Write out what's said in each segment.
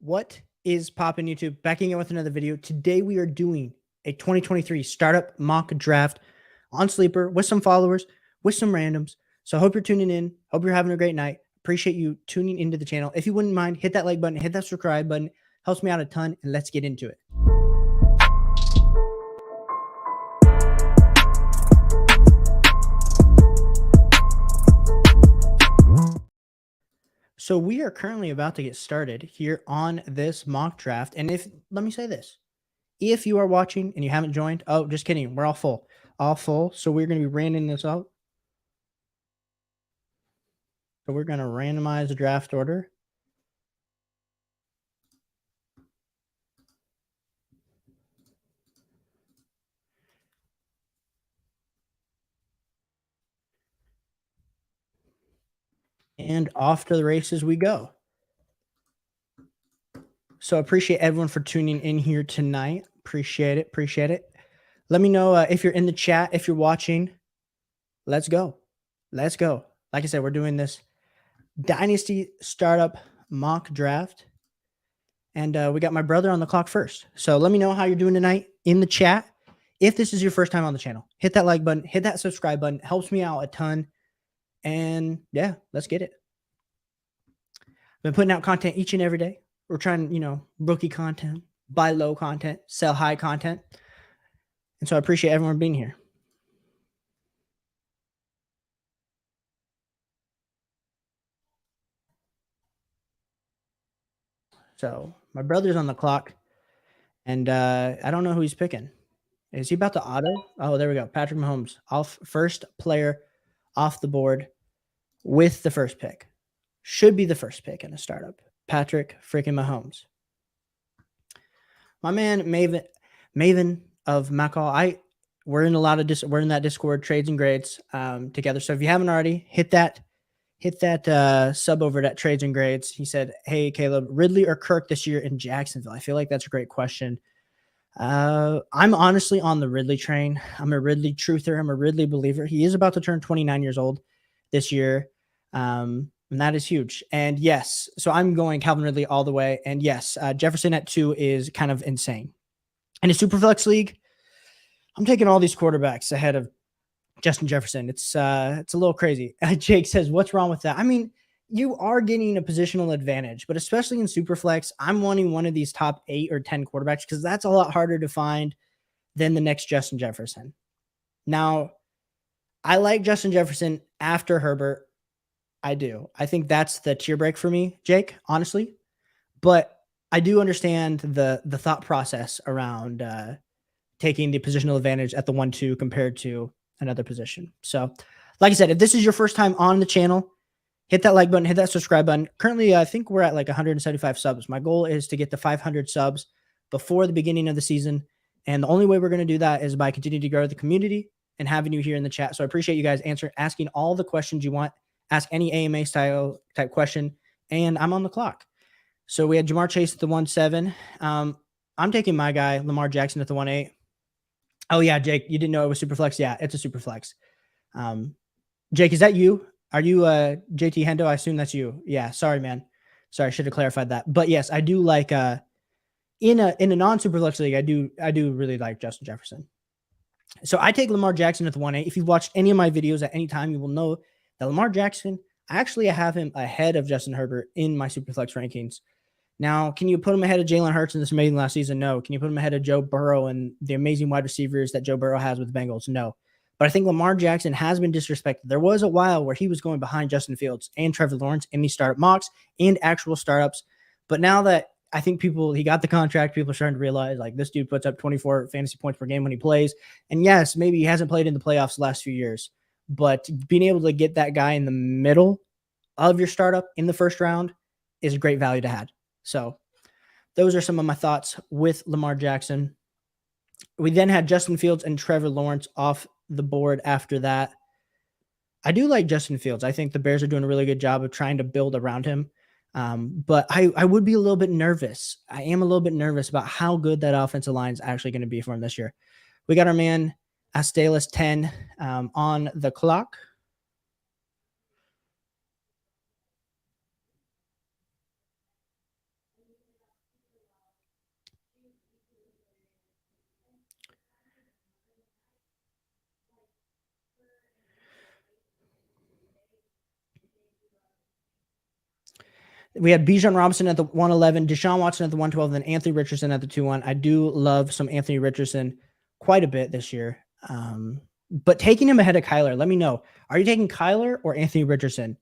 What is poppin' YouTube? Back again with another video. Today we are doing a 2023 startup mock draft on Sleeper with some followers, with some randoms. So I hope you're tuning in. Hope you're having a great night. Appreciate you tuning into the channel. If you wouldn't mind, hit that like button, hit that subscribe button. Helps me out a ton, and let's get into it. So we are currently about to get started here on this mock draft. And let me say this, if you are watching and you haven't joined, oh, just kidding. We're all full. So we're going to be randoming this out. So we're going to randomize the draft order. And off to the races we go. So appreciate everyone for tuning in here tonight. Appreciate it. Let me know if you're in the chat, if you're watching. Let's go. Like I said, we're doing this Dynasty startup mock draft. And we got my brother on the clock first. So let me know how you're doing tonight in the chat. If this is your first time on the channel, hit that like button, hit that subscribe button. It helps me out a ton. And yeah, let's get it. Been putting out content each and every day. We're trying, rookie content, buy low content, sell high content. And so I appreciate everyone being here. So my brother's on the clock, and I don't know who he's picking. Is he about to auto? Oh, there we go. Patrick Mahomes, first player off the board with the first pick. Should be the first pick in a startup. Patrick freaking Mahomes. My man Maven of Macall. We're in that Discord, trades and grades together. So if you haven't already, hit that sub over at Trades and Grades. He said, "Hey Caleb, Ridley or Kirk this year in Jacksonville?" I feel like that's a great question. I'm honestly on the Ridley train. I'm a Ridley truther. I'm a Ridley believer. He is about to turn 29 years old this year. And that is huge. And yes, so I'm going Calvin Ridley all the way. And yes, Jefferson at 2 is kind of insane. In a Superflex league, I'm taking all these quarterbacks ahead of Justin Jefferson. It's a little crazy. Jake says, "What's wrong with that?" I mean, you are getting a positional advantage, but especially in Superflex, I'm wanting one of these top 8 or 10 quarterbacks because that's a lot harder to find than the next Justin Jefferson. Now, I like Justin Jefferson after Herbert. I do. I think that's the tier break for me, Jake, honestly. But I do understand the thought process around taking the positional advantage at the 1-2 compared to another position. So, like I said, if this is your first time on the channel, hit that like button, hit that subscribe button. Currently, I think we're at like 175 subs. My goal is to get to 500 subs before the beginning of the season. And the only way we're going to do that is by continuing to grow the community and having you here in the chat. So I appreciate you guys asking all the questions you want. Ask any AMA style type question, and I'm on the clock. So we had Jamar Chase at the 1-7. I'm taking my guy, Lamar Jackson, at the 1-8. Oh, yeah, Jake, you didn't know it was Superflex? Yeah, it's a Superflex. Jake, is that you? Are you JT Hendo? I assume that's you. Yeah, sorry, man. Sorry, I should have clarified that. But yes, I do like in a non-Superflex league, I do really like Justin Jefferson. So I take Lamar Jackson at the 1-8. If you've watched any of my videos at any time, you will know that Lamar Jackson, I have him ahead of Justin Herbert in my Superflex rankings. Now, can you put him ahead of Jalen Hurts in this amazing last season? No. Can you put him ahead of Joe Burrow and the amazing wide receivers that Joe Burrow has with the Bengals? No. But I think Lamar Jackson has been disrespected. There was a while where he was going behind Justin Fields and Trevor Lawrence in these startup mocks and actual startups. But now that I think he got the contract, people are starting to realize like this dude puts up 24 fantasy points per game when he plays. And yes, maybe he hasn't played in the playoffs the last few years, but being able to get that guy in the middle of your startup in the first round is a great value to have. So those are some of my thoughts with Lamar Jackson. We then had Justin Fields and Trevor Lawrence off the board after that. I do like Justin Fields. I think the Bears are doing a really good job of trying to build around him. But I would be a little bit nervous. I am a little bit nervous about how good that offensive line is actually going to be for him this year. We got our man Astalis 10 on the clock. We had Bijan Robinson at the 111, Deshaun Watson at the 112, and then Anthony Richardson at the 2-1. I do love some Anthony Richardson quite a bit this year. But taking him ahead of Kyler, let me know. Are you taking Kyler or Anthony Richardson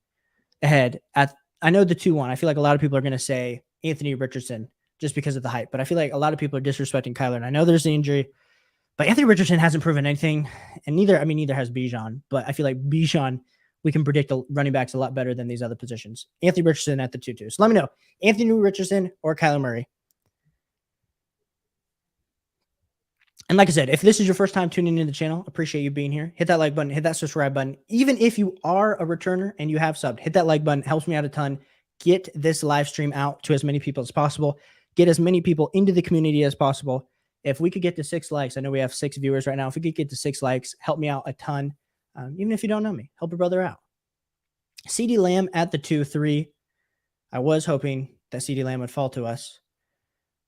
ahead at, I know the 2-1. I feel like a lot of people are going to say Anthony Richardson just because of the hype, but I feel like a lot of people are disrespecting Kyler. And I know there's the injury, but Anthony Richardson hasn't proven anything. And neither has Bijan, but I feel like Bijan, we can predict the running backs a lot better than these other positions. Anthony Richardson at the 2-2. So let me know, Anthony Richardson or Kyler Murray. And like I said, if this is your first time tuning into the channel, appreciate you being here. Hit that like button, hit that subscribe button. Even if you are a returner and you have subbed, hit that like button. Helps me out a ton. Get this live stream out to as many people as possible. Get as many people into the community as possible. If we could get to 6 likes, I know we have 6 viewers right now. If we could get to 6 likes, help me out a ton. Even if you don't know me, help a brother out. CeeDee Lamb at the 2-3. I was hoping that CeeDee Lamb would fall to us,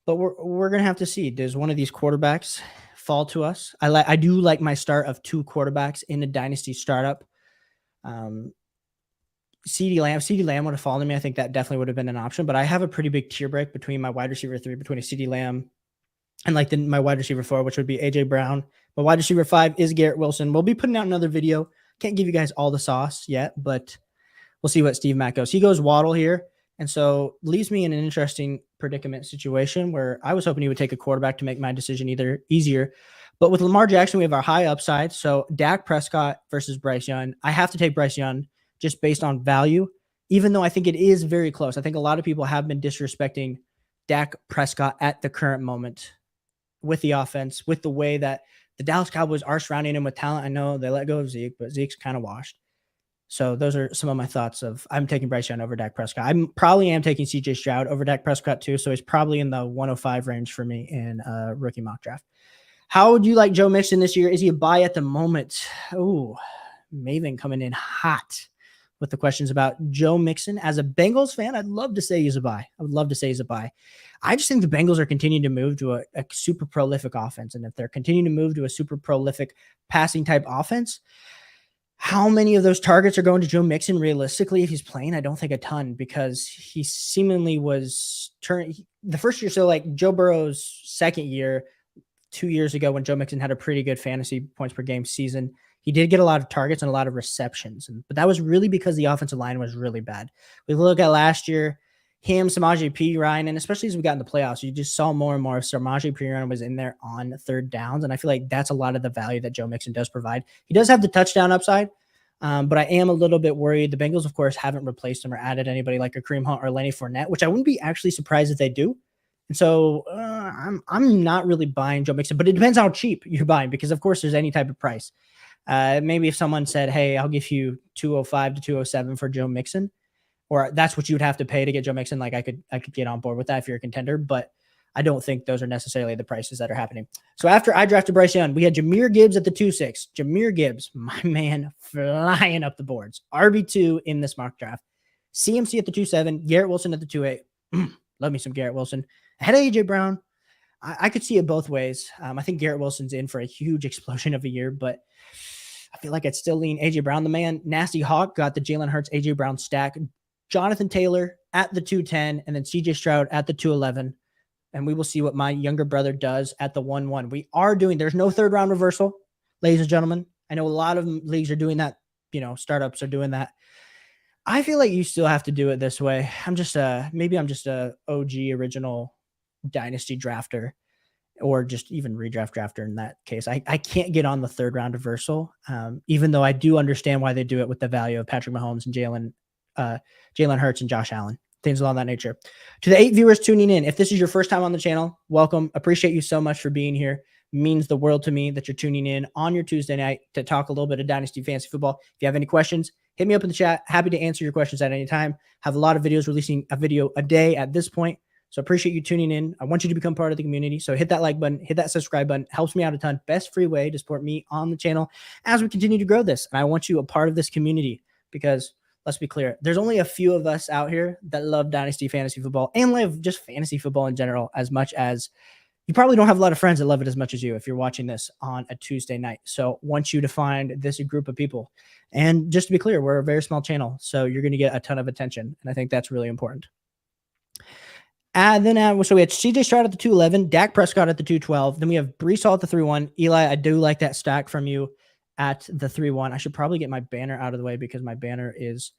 but we're going to have to see. Does one of these quarterbacks fall to us? I do like my start of 2 quarterbacks in a dynasty startup. CeeDee Lamb would have fallen to me. I think that definitely would have been an option, but I have a pretty big tier break between my wide receiver 3, between a CeeDee Lamb and like my wide receiver 4, which would be AJ Brown. My wide receiver 5 is Garrett Wilson. We'll be putting out another video. Can't give you guys all the sauce yet, but we'll see what Steve Mack goes. He goes Waddle here. And so leaves me in an interesting predicament situation where I was hoping he would take a quarterback to make my decision easier. But with Lamar Jackson, we have our high upside. So Dak Prescott versus Bryce Young. I have to take Bryce Young just based on value, even though I think it is very close. I think a lot of people have been disrespecting Dak Prescott at the current moment with the offense, with the way that the Dallas Cowboys are surrounding him with talent. I know they let go of Zeke, but Zeke's kind of washed. So those are some of my thoughts of I'm taking Bryce Young over Dak Prescott. I probably am taking CJ Stroud over Dak Prescott too. So he's probably in the 105 range for me in a rookie mock draft. How would you like Joe Mixon this year? Is he a buy at the moment? Oh, Maven coming in hot with the questions about Joe Mixon. As a Bengals fan, I'd love to say he's a buy. I would love to say he's a buy. I just think the Bengals are continuing to move to a super prolific offense. And if they're continuing to move to a super prolific passing type offense, how many of those targets are going to Joe Mixon realistically if he's playing? I don't think a ton, because he seemingly was the first year. So like Joe Burrow's second year, 2 years ago, when Joe Mixon had a pretty good fantasy points per game season, he did get a lot of targets and a lot of receptions. But that was really because the offensive line was really bad. We look at last year, him, Samaje Perine, and especially as we got in the playoffs, you just saw more and more Samaje Perine was in there on third downs. And I feel like that's a lot of the value that Joe Mixon does provide. He does have the touchdown upside, but I am a little bit worried. The Bengals, of course, haven't replaced him or added anybody like a Kareem Hunt or Lenny Fournette, which I wouldn't be actually surprised if they do. And so I'm not really buying Joe Mixon, but it depends how cheap you're buying, because of course there's any type of price. Maybe if someone said, hey, I'll give you 205 to 207 for Joe Mixon, or that's what you would have to pay to get Joe Mixon, like I could get on board with that if you're a contender, but I don't think those are necessarily the prices that are happening. So after I drafted Bryce Young, we had Jahmyr Gibbs at the 2-6. Jahmyr Gibbs, my man, flying up the boards. RB2 in this mock draft. CMC at the 2-7. Garrett Wilson at the 2-8. Love me some Garrett Wilson. Ahead of AJ Brown. I could see it both ways. I think Garrett Wilson's in for a huge explosion of a year, but I feel like I'd still lean AJ Brown. The man, Nasty Hawk, got the Jalen Hurts, AJ Brown stack. Jonathan Taylor at the 2-10, and then CJ Stroud at the 2-11. And we will see what my younger brother does at the 1-1. We are doing, there's no third round reversal, ladies and gentlemen. I know a lot of leagues are doing that. Startups are doing that. I feel like you still have to do it this way. Maybe I'm just a OG original Dynasty drafter, or just even redraft drafter in that case. I can't get on the third round reversal, even though I do understand why they do it with the value of Patrick Mahomes and Jalen Hurts and Josh Allen, things along that nature. To the 8 viewers tuning in, if this is your first time on the channel, welcome. Appreciate you so much for being here. It means the world to me that you're tuning in on your Tuesday night to talk a little bit of Dynasty Fantasy Football. If you have any questions, hit me up in the chat. Happy to answer your questions at any time. Have a lot of videos, releasing a video a day at this point. So appreciate you tuning in. I want you to become part of the community. So hit that like button, hit that subscribe button. Helps me out a ton. Best free way to support me on the channel as we continue to grow this. And I want you a part of this community, because let's be clear, there's only a few of us out here that love Dynasty Fantasy Football and love just fantasy football in general, as much as you probably don't have a lot of friends that love it as much as you if you're watching this on a Tuesday night. So want you to find this group of people. And just to be clear, we're a very small channel, so you're going to get a ton of attention. And I think that's really important. And then so we had CJ Stroud at the 211, Dak Prescott at the 212. Then we have Brees Hall at the 3-1. Eli, I do like that stack from you at the 3-1. I should probably get my banner out of the way because my banner is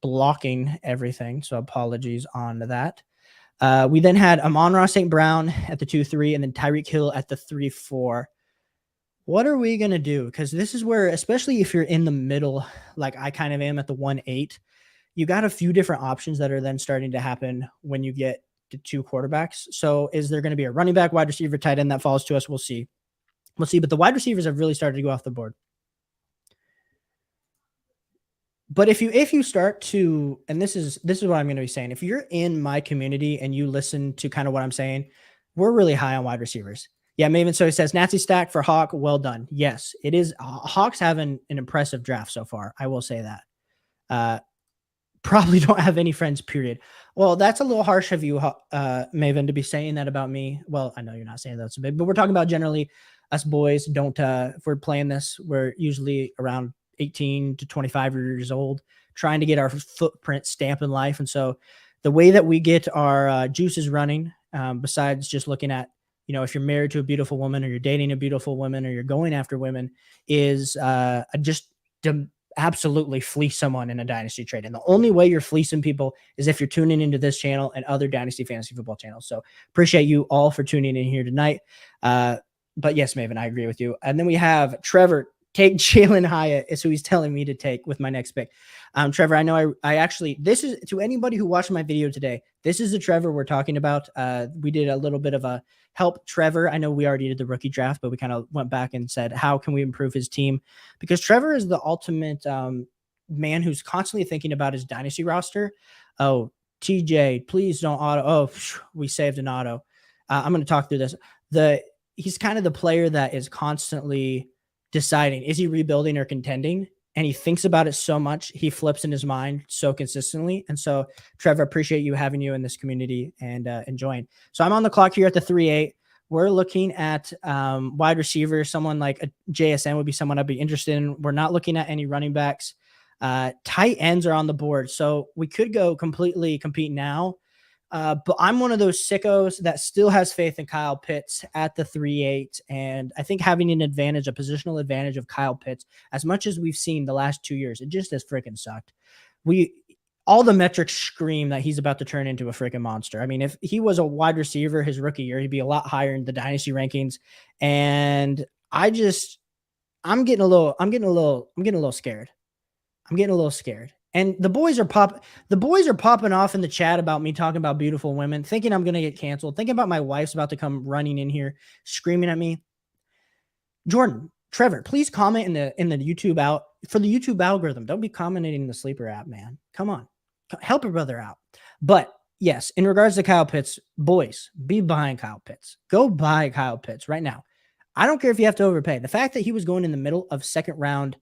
blocking everything. So apologies on that. We then had Amon-Ra St. Brown at the 2-3 and then Tyreek Hill at the 3-4. What are we going to do? Because this is where, especially if you're in the middle, like I kind of am at the 1-8, you got a few different options that are then starting to happen when you get to two quarterbacks. So is there going to be a running back, wide receiver, tight end that falls to us? We'll see. We'll see. But the wide receivers have really started to go off the board. But if you start to, and this is what I'm going to be saying, if you're in my community and you listen to kind of what I'm saying, we're really high on wide receivers. Yeah, Maven. So he says Nazi stack for Hawk. Well done. Yes, it is. Hawks having an impressive draft so far. I will say that. Probably don't have any friends, period. Well, that's a little harsh of you, Maven, to be saying that about me. Well, I know you're not saying that's a bit, but we're talking about generally us boys don't, if we're playing this, we're usually around 18 to 25 years old, trying to get our footprint stamp in life. And so the way that we get our juices running, besides just looking at, if you're married to a beautiful woman or you're dating a beautiful woman or you're going after women, is just to absolutely fleece someone in a dynasty trade. And the only way you're fleecing people is if you're tuning into this channel and other dynasty fantasy football channels. So appreciate you all for tuning in here tonight. But yes, Maven, I agree with you. And then we have Trevor. Take Jalen Hyatt is who he's telling me to take with my next pick. Trevor, I know I actually, this is to anybody who watched my video today. This is the Trevor we're talking about. We did a little bit of a help Trevor. I know we already did the rookie draft, but we kind of went back and said, how can we improve his team? Because Trevor is the ultimate man who's constantly thinking about his dynasty roster. Oh, TJ, please don't auto. Oh, we saved an auto. I'm going to talk through this. He's kind of the player that is constantly deciding, is he rebuilding or contending? And he thinks about it so much, he flips in his mind so consistently. And so, Trevor, appreciate you having you in this community and enjoying. So I'm on the clock here at the 3-8. We're looking at wide receiver. Someone like a JSN would be someone I'd be interested in. We're not looking at any running backs. Tight ends are on the board. So we could go completely compete now. But I'm one of those sickos that still has faith in Kyle Pitts at the 3-8. And I think having an advantage, a positional advantage of Kyle Pitts, as much as we've seen the last 2 years, it just has freaking sucked. All the metrics scream that he's about to turn into a freaking monster. I mean, if he was a wide receiver his rookie year, he'd be a lot higher in the dynasty rankings. And I'm getting a little scared. I'm getting a little scared. And the boys are popping off in the chat about me talking about beautiful women, thinking I'm going to get canceled, thinking about my wife's about to come running in here, screaming at me. Jordan, Trevor, please comment in the YouTube out for the YouTube algorithm. Don't be commenting in the sleeper app, man. Come on, help a brother out. But yes, in regards to Kyle Pitts, boys, be behind Kyle Pitts. Go buy Kyle Pitts right now. I don't care if you have to overpay. The fact that he was going in the middle of second round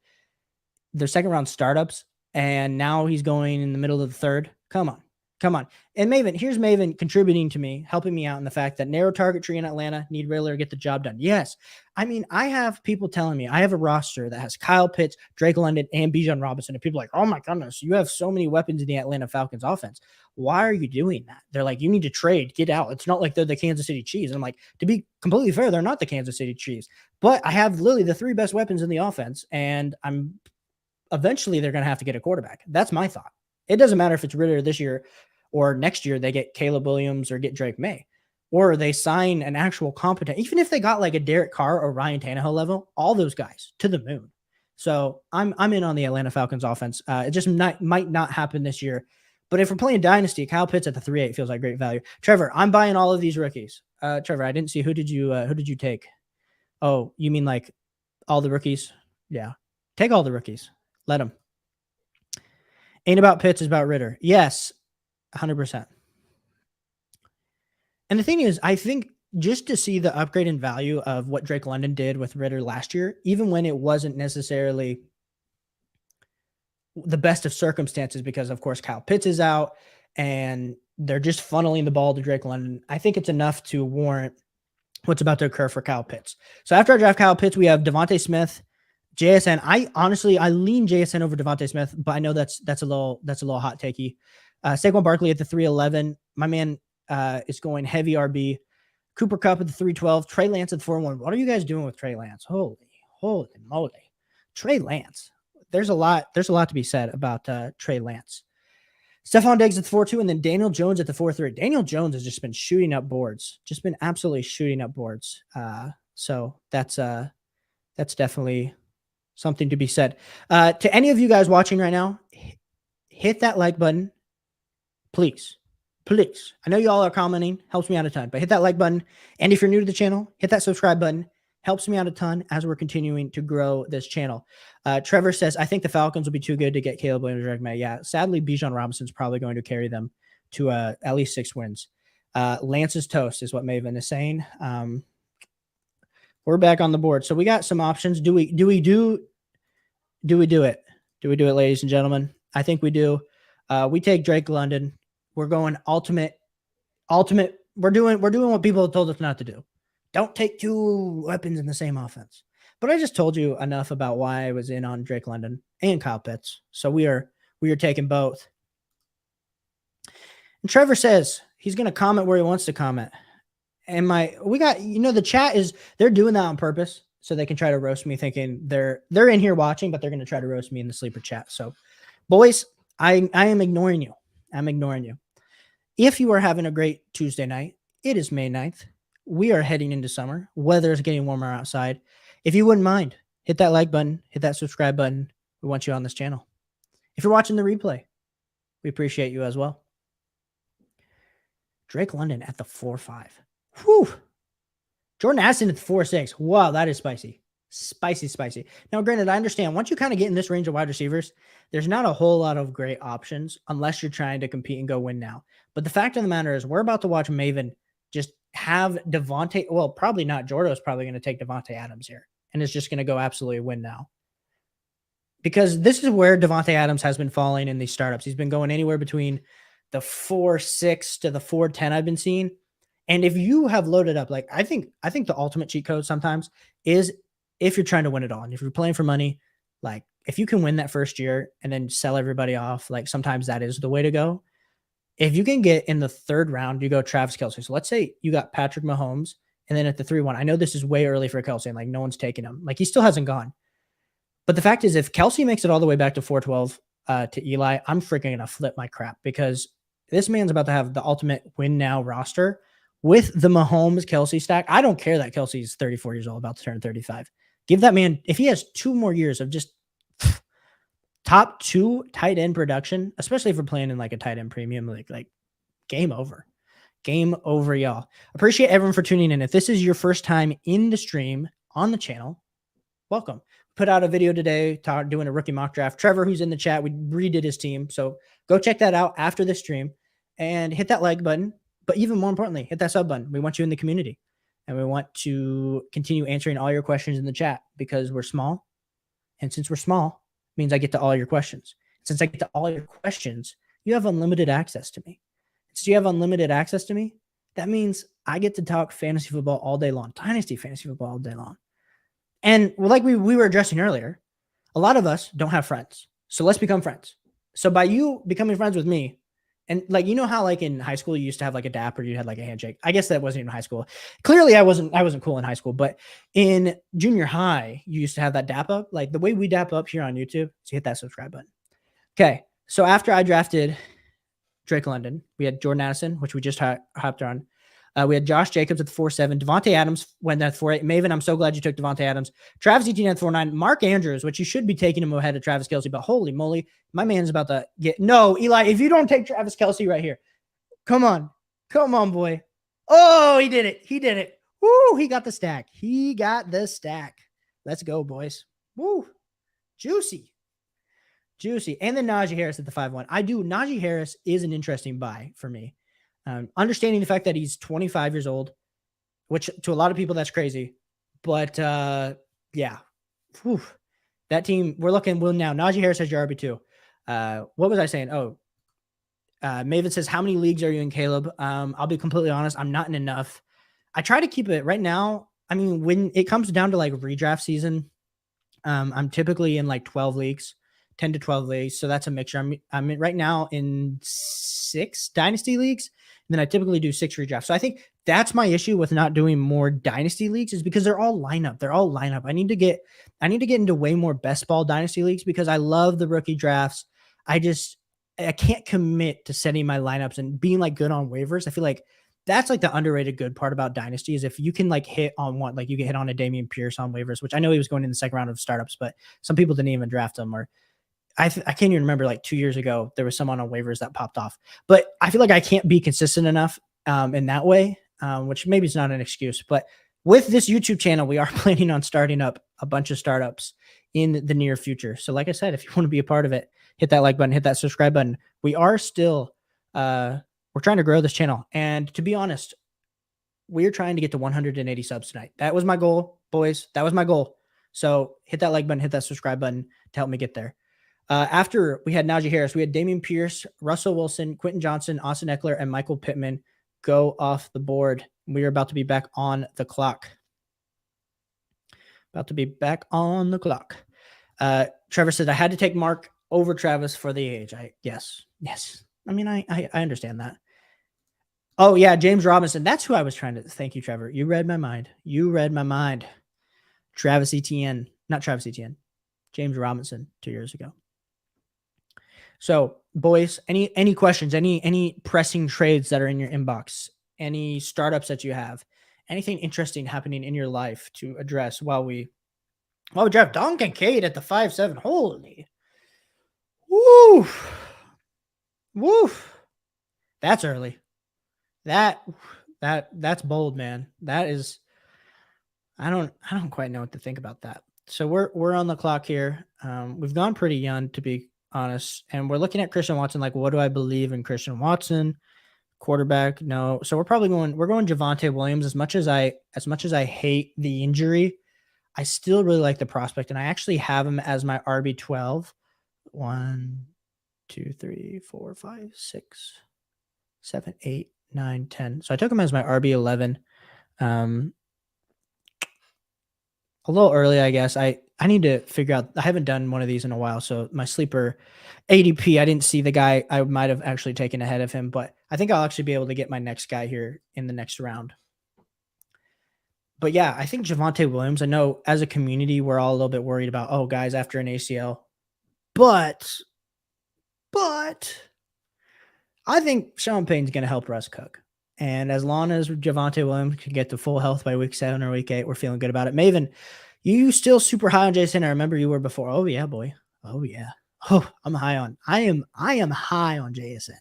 startups, and now he's going in the middle of the third. Come on. And here's Maven contributing to me, helping me out in the fact that narrow target tree in Atlanta, need Raylor, get the job done. Yes. I mean, I have people telling me I have a roster that has Kyle Pitts, Drake London, and Bijan Robinson. And people are like, oh my goodness, you have so many weapons in the Atlanta Falcons offense. Why are you doing that? They're like, you need to trade, get out. It's not like they're the Kansas City Chiefs. And I'm like, to be completely fair, they're not the Kansas City Chiefs. But I have literally the three best weapons in the offense, and eventually they're going to have to get a quarterback. That's my thought. It doesn't matter if it's Ritter this year or next year they get Caleb Williams or get Drake May, or they sign an actual competent, even if they got like a Derek Carr or Ryan Tannehill level, all those guys to the moon. So I'm in on the Atlanta Falcons offense. It just might not happen this year. But if we're playing Dynasty, Kyle Pitts at the 3-8 feels like great value. Trevor, I'm buying all of these rookies. Trevor, I didn't see who did you take? Oh, you mean like all the rookies? Yeah. Take all the rookies. Let them. Ain't about Pitts, is about Ritter. Yes, 100%. And the thing is, I think just to see the upgrade in value of what Drake London did with Ritter last year, even when it wasn't necessarily the best of circumstances, because of course Kyle Pitts is out and they're just funneling the ball to Drake London, I think it's enough to warrant what's about to occur for Kyle Pitts. So after I draft Kyle Pitts, we have Devontae Smith, JSN. I lean JSN over Devontae Smith, but I know that's a little hot takey. Saquon Barkley at the 3-11. My man, is going heavy RB. Cooper Kupp at the 312. Trey Lance at the 4-1. What are you guys doing with Trey Lance? Holy moly. Trey Lance. There's a lot to be said about Trey Lance. Stephon Diggs at the 4-2, and then Daniel Jones at the 4-3. Daniel Jones has just been shooting up boards. Just been absolutely shooting up boards. So that's definitely something to be said. To any of you guys watching right now, hit that like button. Please. I know you all are commenting. Helps me out a ton. But hit that like button. And if you're new to the channel, hit that subscribe button. Helps me out a ton as we're continuing to grow this channel. Trevor says, I think the Falcons will be too good to get Caleb Williams recommended. Yeah, sadly, Bijan Robinson's probably going to carry them to at least 6 wins. Lance's toast is what Maven is saying. We're back on the board. So we got some options. Do we do it? Do we do it, ladies and gentlemen? I think we do. We take Drake London. We're going ultimate. We're doing what people have told us not to do. Don't take 2 weapons in the same offense. But I just told you enough about why I was in on Drake London and Kyle Pitts. So we are taking both. And Trevor says he's going to comment where he wants to comment. And we got, the chat they're doing that on purpose so they can try to roast me, thinking they're in here watching, but they're going to try to roast me in the sleeper chat. So boys, I am ignoring you. I'm ignoring you. If you are having a great Tuesday night, it is May 9th. We are heading into summer. Weather is getting warmer outside. If you wouldn't mind, hit that like button, hit that subscribe button. We want you on this channel. If you're watching the replay, we appreciate you as well. Drake London at the 4-5. Whew. Jordan Addison at the 4-6. Wow, that is spicy. Spicy. Now, granted, I understand once you kind of get in this range of wide receivers, there's not a whole lot of great options unless you're trying to compete and go win now. But the fact of the matter is we're about to watch Maven just have Devontae. Well, probably not. Jordo's probably going to take Devontae Adams here and is just going to go absolutely win now. Because this is where Devontae Adams has been falling in these startups. He's been going anywhere between the 4-6 to the 4-10 I've been seeing. And if you have loaded up, like I think the ultimate cheat code sometimes is if you're trying to win it all. And if you're playing for money, like if you can win that first year and then sell everybody off, like sometimes that is the way to go. If you can get in the 3rd round, you go Travis Kelce. So let's say you got Patrick Mahomes and then at the 3-1, I know this is way early for Kelce and like no one's taking him. Like he still hasn't gone. But the fact is if Kelce makes it all the way back to 4-12 to Eli, I'm freaking going to flip my crap because this man's about to have the ultimate win now roster with the Mahomes Kelce stack. I don't care that Kelce's 34 years old, about to turn 35. Give that man, if he has 2 more years of just top 2 tight end production, especially if we're playing in like a tight end premium league, like game over. Game over, y'all. Appreciate everyone for tuning in. If this is your first time in the stream on the channel, welcome. Put out a video today doing a rookie mock draft. Trevor, who's in the chat, we redid his team. So go check that out after the stream and hit that like button. But even more importantly, hit that sub button. We want you in the community. And we want to continue answering all your questions in the chat because we're small. And since we're small, it means I get to all your questions. Since I get to all your questions, you have unlimited access to me. Since you have unlimited access to me, that means I get to talk fantasy football all day long, Dynasty fantasy football all day long. And like we were addressing earlier, a lot of us don't have friends. So let's become friends. So by you becoming friends with me, and like, you know how like in high school, you used to have like a dap or you had like a handshake. I guess that wasn't even high school. Clearly I wasn't cool in high school, but in junior high, you used to have that dap up. Like the way we dap up here on YouTube, so hit that subscribe button. Okay. So after I drafted Drake London, we had Jordan Addison, which we just hopped on. We had Josh Jacobs at the 4-7. Devontae Adams went at the 4-8. Maven, I'm so glad you took Devontae Adams. Travis Etienne at the 4-9. Mark Andrews, which you should be taking him ahead of Travis Kelce, but holy moly, my man's about to get... No, Eli, if you don't take Travis Kelce right here, come on. Come on, boy. Oh, he did it. He did it. Woo, he got the stack. He got the stack. Let's go, boys. Woo, juicy. Juicy. And then Najee Harris at the 5-1. Najee Harris is an interesting buy for me. Understanding the fact that he's 25 years old, which to a lot of people, that's crazy. But yeah, whew. That team, we're looking well now. Najee Harris has your RB2. What was I saying? Oh, Maven says, how many leagues are you in, Caleb? I'll be completely honest. I'm not in enough. I try to keep it right now. I mean, when it comes down to like redraft season, I'm typically in like 12 leagues, 10 to 12 leagues. So that's a mixture. I'm right now in 6 dynasty leagues. And then I typically do 6 redrafts. So I think that's my issue with not doing more dynasty leagues is because they're all lineup. They're all lineup. I need to get into way more best ball dynasty leagues because I love the rookie drafts. I can't commit to setting my lineups and being like good on waivers. I feel like that's like the underrated good part about dynasty is if you can like hit on one, like you can hit on a Damian Pierce on waivers, which I know he was going in the second round of startups, but some people didn't even draft him. Or I can't even remember, like 2 years ago, there was someone on waivers that popped off, but I feel like I can't be consistent enough in that way, which maybe is not an excuse, but with this YouTube channel, we are planning on starting up a bunch of startups in the near future. So like I said, if you want to be a part of it, hit that like button, hit that subscribe button. We are still, we're trying to grow this channel. And to be honest, we're trying to get to 180 subs tonight. That was my goal, boys. That was my goal. So hit that like button, hit that subscribe button to help me get there. After we had Najee Harris, we had Damian Pierce, Russell Wilson, Quentin Johnson, Austin Eckler, and Michael Pittman go off the board. We are about to be back on the clock. Trevor said, I had to take Mark over Travis for the age. Yes. I mean, I understand that. Oh, yeah, James Robinson. That's who I was trying to. Thank you, Trevor. You read my mind. Travis Etienne. Not Travis Etienne. James Robinson 2 years ago. So, boys, any questions, any pressing trades that are in your inbox, any startups that you have, anything interesting happening in your life to address while we draft Don Kincaid at the 5'7". Holy. Woof. That's early. That's bold, man. That is, I don't quite know what to think about that. So we're on the clock here. We've gone pretty young, to be honest, and we're looking at Christian Watson. Like, what do I believe in Christian Watson? Quarterback, no. So we're going Javonte Williams. As much as I hate the injury, I still really like the prospect, and I actually have him as my RB12. 1, 2, 3, 4, 5, 6, 7, 8, 9, 10. So I took him as my RB11. A little early, I guess. I need to figure out. I haven't done one of these in a while, so my sleeper ADP, I didn't see the guy I might have actually taken ahead of him, but I think I'll actually be able to get my next guy here in the next round. But yeah, I think Javonte Williams, I know as a community, we're all a little bit worried about, oh, guys after an ACL. But I think Sean Payton's going to help Russ cook. And as long as Javonte Williams can get to full health by week 7 or week 8, we're feeling good about it. Maven, you still super high on JSN. I remember you were before. Oh yeah, boy. Oh yeah. Oh, I am high on JSN.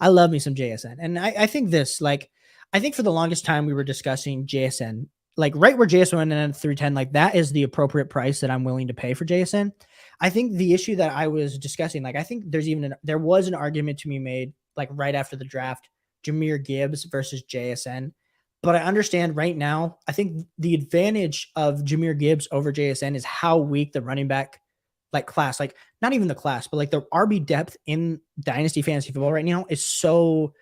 I love me some JSN. And I think I think for the longest time we were discussing JSN, like right where JSN went in at 310, like that is the appropriate price that I'm willing to pay for JSN. I think the issue that I was discussing, like I think there was an argument to be made like right after the draft, Jahmyr Gibbs versus JSN. But I understand right now, I think the advantage of Jahmyr Gibbs over JSN is how weak the running back like class, like not even the class, but like the RB depth in Dynasty Fantasy Football right now is so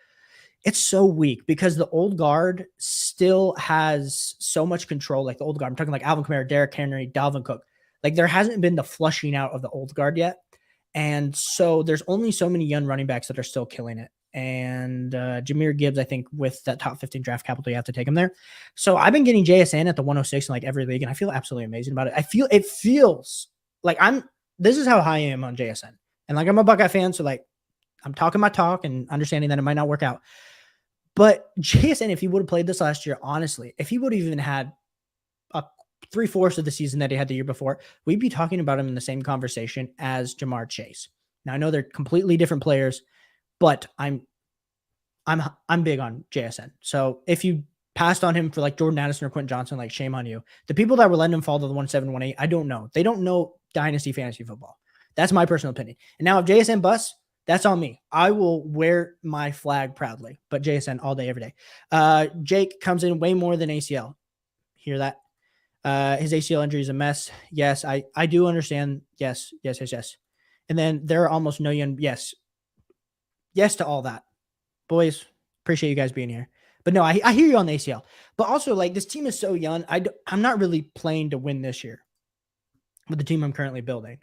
weak because the old guard still has so much control. Like the old guard, I'm talking like Alvin Kamara, Derrick Henry, Dalvin Cook. Like there hasn't been the flushing out of the old guard yet. And so there's only so many young running backs that are still killing it. And Jahmyr Gibbs, I think with that top 15 draft capital, you have to take him there. So I've been getting JSN at the 106 in like every league, and I feel absolutely amazing about it. It feels like this is how high I am on JSN. And like I'm a Buckeye fan, so like I'm talking my talk and understanding that it might not work out. But JSN, if he would have played this last year, honestly, if he would have even had a 3/4 of the season that he had the year before, we'd be talking about him in the same conversation as Jamar Chase. Now I know they're completely different players, but I'm big on JSN. So if you passed on him for like Jordan Addison or Quentin Johnson, like shame on you. The people that were letting him fall to the 1.7, 1.8, I don't know. They don't know Dynasty Fantasy Football. That's my personal opinion. And now if JSN busts, that's on me. I will wear my flag proudly, but JSN all day, every day. Jake comes in way more than ACL. Hear that? His ACL injury is a mess. Yes, I do understand. Yes. And then there are almost no young. Yes to all that. Boys, appreciate you guys being here. But no, I hear you on the ACL. But also, like, this team is so young. I'm not really playing to win this year with the team I'm currently building.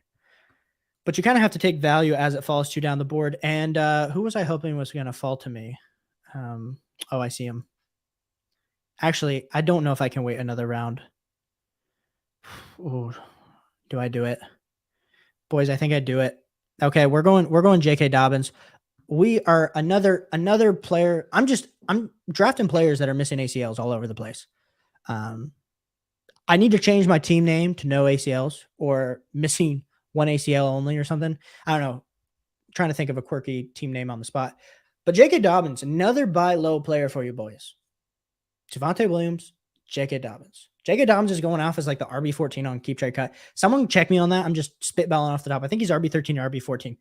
But you kind of have to take value as it falls to you down the board. And who was I hoping was going to fall to me? Oh, I see him. Actually, I don't know if I can wait another round. Ooh, do I do it? Boys, I think I do it. Okay, we're going J.K. Dobbins. We are another player. I'm drafting players that are missing ACLs all over the place. I need to change my team name to no ACLs or missing one ACL only or something. I don't know. I'm trying to think of a quirky team name on the spot. But J.K. Dobbins, another buy low player for you boys. Javonte Williams, J.K. Dobbins. J.K. Dobbins is going off as like the RB14 on Keep Trade Cut. Someone check me on that. I'm just spitballing off the top. I think he's RB13 or RB14.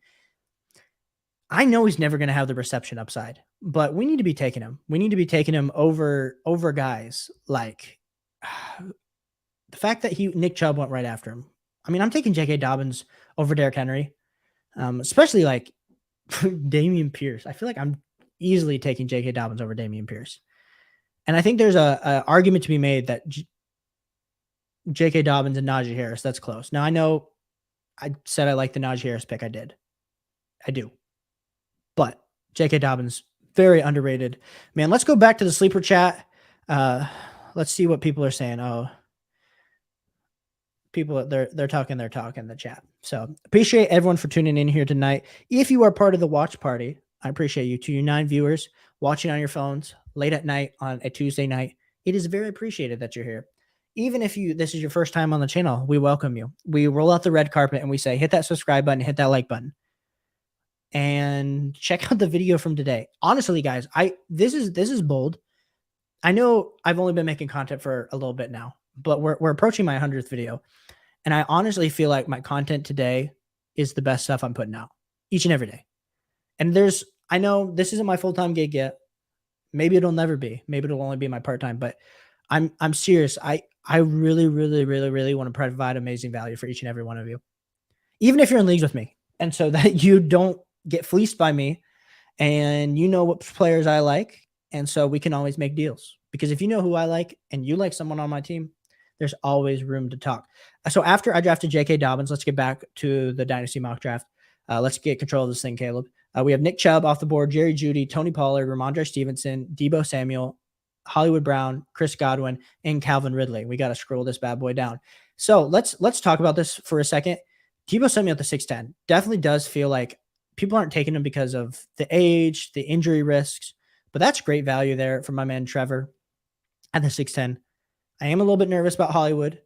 I know he's never going to have the reception upside, but we need to be taking him. We need to be taking him over guys like the fact that Nick Chubb went right after him. I mean, I'm taking J.K. Dobbins over Derrick Henry, especially like Dameon Pierce. I feel like I'm easily taking J.K. Dobbins over Dameon Pierce. And I think there's a argument to be made that J.K. Dobbins and Najee Harris, that's close. Now, I know I said I like the Najee Harris pick. I did. I do. But J.K. Dobbins, very underrated. Man, let's go back to the sleeper chat. Let's see what people are saying. Oh, people, they're talking in the chat. So appreciate everyone for tuning in here tonight. If you are part of the watch party, I appreciate you. To you 9 viewers watching on your phones late at night on a Tuesday night, it is very appreciated that you're here. Even if this is your first time on the channel, we welcome you. We roll out the red carpet and we say, hit that subscribe button, hit that like button, and check out the video from today. Honestly, guys, this is bold. I know I've only been making content for a little bit now, but we're approaching my 100th video. And I honestly feel like my content today is the best stuff I'm putting out each and every day. And I know this isn't my full-time gig yet. Maybe it'll never be. Maybe it'll only be my part-time, but I'm serious. I really, really, really, really want to provide amazing value for each and every one of you, even if you're in leagues with me. And so that you don't get fleeced by me and you know what players I like. And so we can always make deals, because if you know who I like and you like someone on my team, there's always room to talk. So after I drafted J.K. Dobbins, let's get back to the Dynasty mock draft. Let's get control of this thing, Caleb. We have Nick Chubb off the board, Jerry Jeudy, Tony Pollard, Ramondre Stevenson, Deebo Samuel, Hollywood Brown, Chris Godwin, and Calvin Ridley. We got to scroll this bad boy down. So let's talk about this for a second. Deebo Samuel at the 6'10" definitely does feel like people aren't taking him because of the age, the injury risks, but that's great value there for my man Trevor at the 6'10". I am a little bit nervous about Hollywood.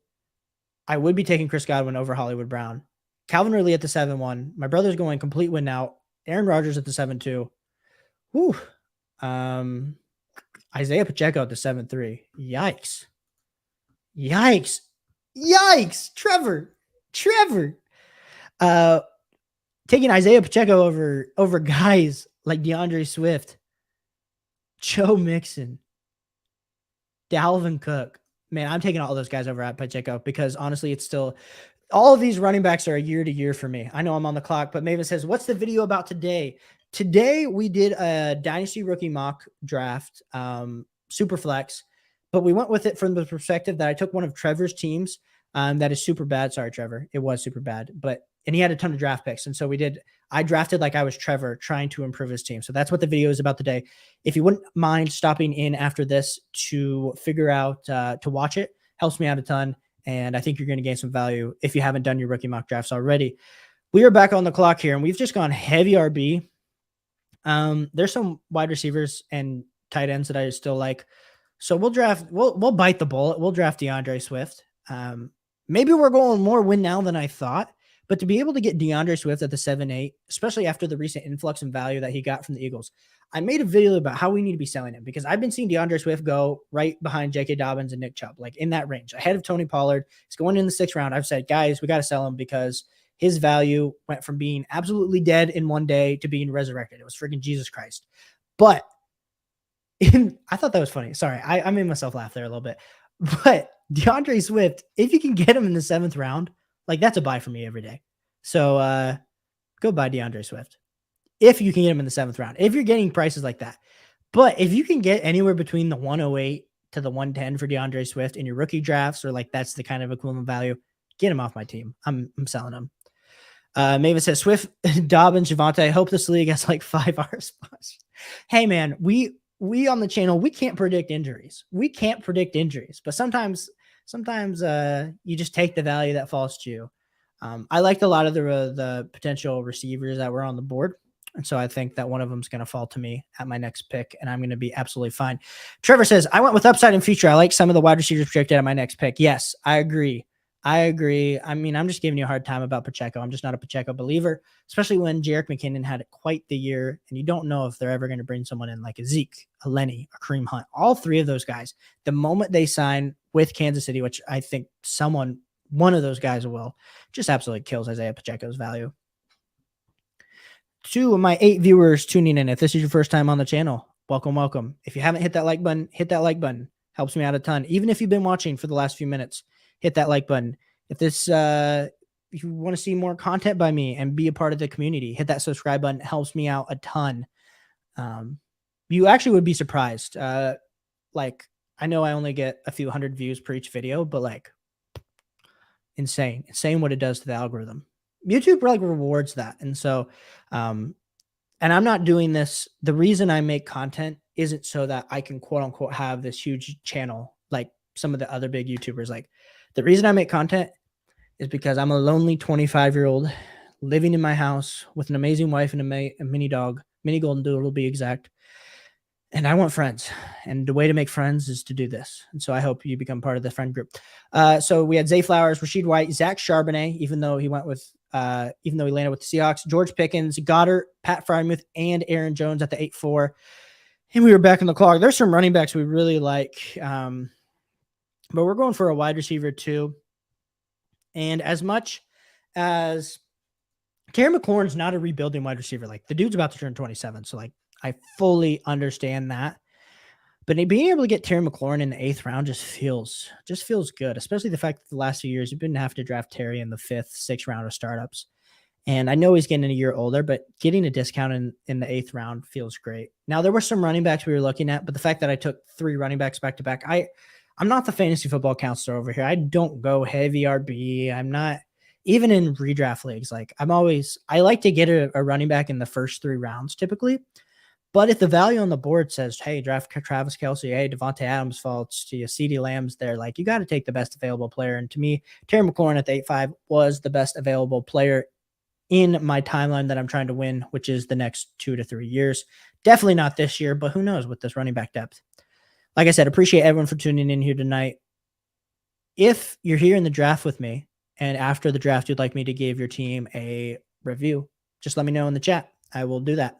I would be taking Chris Godwin over Hollywood Brown. Calvin Ridley at the 7'1". My brother's going complete win out. Aaron Rodgers at the 7'2". Whew. Isaiah Pacheco at the 7'3". Yikes. Yikes. Yikes. Trevor. Taking Isaiah Pacheco over guys like DeAndre Swift, Joe Mixon, Dalvin Cook. Man, I'm taking all those guys over at Pacheco because honestly, it's still all of these running backs are a year to year for me. I know I'm on the clock, but Maven says, what's the video about today? Today we did a Dynasty rookie mock draft, super flex, but we went with it from the perspective that I took one of Trevor's teams that is super bad. Sorry, Trevor. It was super bad, and he had a ton of draft picks. And so I drafted like I was Trevor trying to improve his team. So that's what the video is about today. If you wouldn't mind stopping in after this to figure out, to watch it, helps me out a ton. And I think you're going to gain some value if you haven't done your rookie mock drafts already. We are back on the clock here and we've just gone heavy RB. There's some wide receivers and tight ends that I still like. So we'll bite the bullet. We'll draft DeAndre Swift. Maybe we're going more win now than I thought, but to be able to get DeAndre Swift at the 7-8, especially after the recent influx in value that he got from the Eagles, I made a video about how we need to be selling him because I've been seeing DeAndre Swift go right behind J.K. Dobbins and Nick Chubb, like in that range, ahead of Tony Pollard. He's going in the 6th round. I've said, guys, we got to sell him because his value went from being absolutely dead in one day to being resurrected. It was freaking Jesus Christ. But I thought that was funny. Sorry, I made myself laugh there a little bit. But DeAndre Swift, if you can get him in the 7th round, like that's a buy for me every day. So go buy DeAndre Swift if you can get him in the 7th round, if you're getting prices like that. But if you can get anywhere between the 108 to the 110 for DeAndre Swift in your rookie drafts, or like that's the kind of equivalent value, get him off my team. I'm selling him. Maven says Swift, Dobbins, Javante. I hope this league has like 5 hour spots. Hey man, we on the channel, we can't predict injuries. We can't predict injuries, but sometimes you just take the value that falls to you. I liked a lot of the potential receivers that were on the board. And so I think that one of them is going to fall to me at my next pick, and I'm going to be absolutely fine. Trevor says, I went with upside and future. I like some of the wide receivers projected at my next pick. Yes, I agree. I mean, I'm just giving you a hard time about Pacheco. I'm just not a Pacheco believer, especially when Jerick McKinnon had quite the year, and you don't know if they're ever going to bring someone in like a Zeke, a Lenny, a Kareem Hunt. All 3 of those guys, the moment they sign with Kansas City, which I think one of those guys will, just absolutely kills Isaiah Pacheco's value. 2 of my 8 viewers tuning in. If this is your first time on the channel, welcome. If you haven't hit that like button, hit that like button. Helps me out a ton. Even if you've been watching for the last few minutes, hit that like button. If if you want to see more content by me and be a part of the community, hit that subscribe button. It helps me out a ton. You actually would be surprised. Like, I know I only get a few hundred views per each video, but like, insane what it does to the algorithm. YouTube like rewards that. And so, and I'm not doing this. The reason I make content isn't so that I can quote unquote have this huge channel like some of the other big YouTubers. Like, the reason I make content is because I'm a lonely 25-year-old living in my house with an amazing wife and a mini dog, mini golden doodle to be exact. And I want friends. And the way to make friends is to do this. And so I hope you become part of the friend group. So we had Zay Flowers, Rashid White, Zach Charbonnet, even though he landed with the Seahawks, George Pickens, Goddard, Pat Frymuth, and Aaron Jones at the 8-4. And we were back in the clock. There's some running backs we really like. But we're going for a wide receiver too. And as much as Terry McLaurin's not a rebuilding wide receiver, like the dude's about to turn 27. So like, I fully understand that. But being able to get Terry McLaurin in the 8th round just feels good, especially the fact that the last few years you've been having to draft Terry in the 5th, 6th round of startups. And I know he's getting a year older, but getting a discount in the 8th round feels great. Now, there were some running backs we were looking at, but the fact that I took 3 running backs back to back, I'm not the fantasy football counselor over here. I don't go heavy RB. I'm not even in redraft leagues. Like I like to get a running back in the first 3 rounds typically. But if the value on the board says, hey, draft Travis Kelce, hey, Devontae Adams falls to you, CeeDee Lamb's there, like you got to take the best available player. And to me, Terry McLaurin at the 8-5 was the best available player in my timeline that I'm trying to win, which is the next 2 to 3 years. Definitely not this year, but who knows with this running back depth. Like I said, appreciate everyone for tuning in here tonight. If you're here in the draft with me and after the draft, you'd like me to give your team a review, just let me know in the chat. I will do that.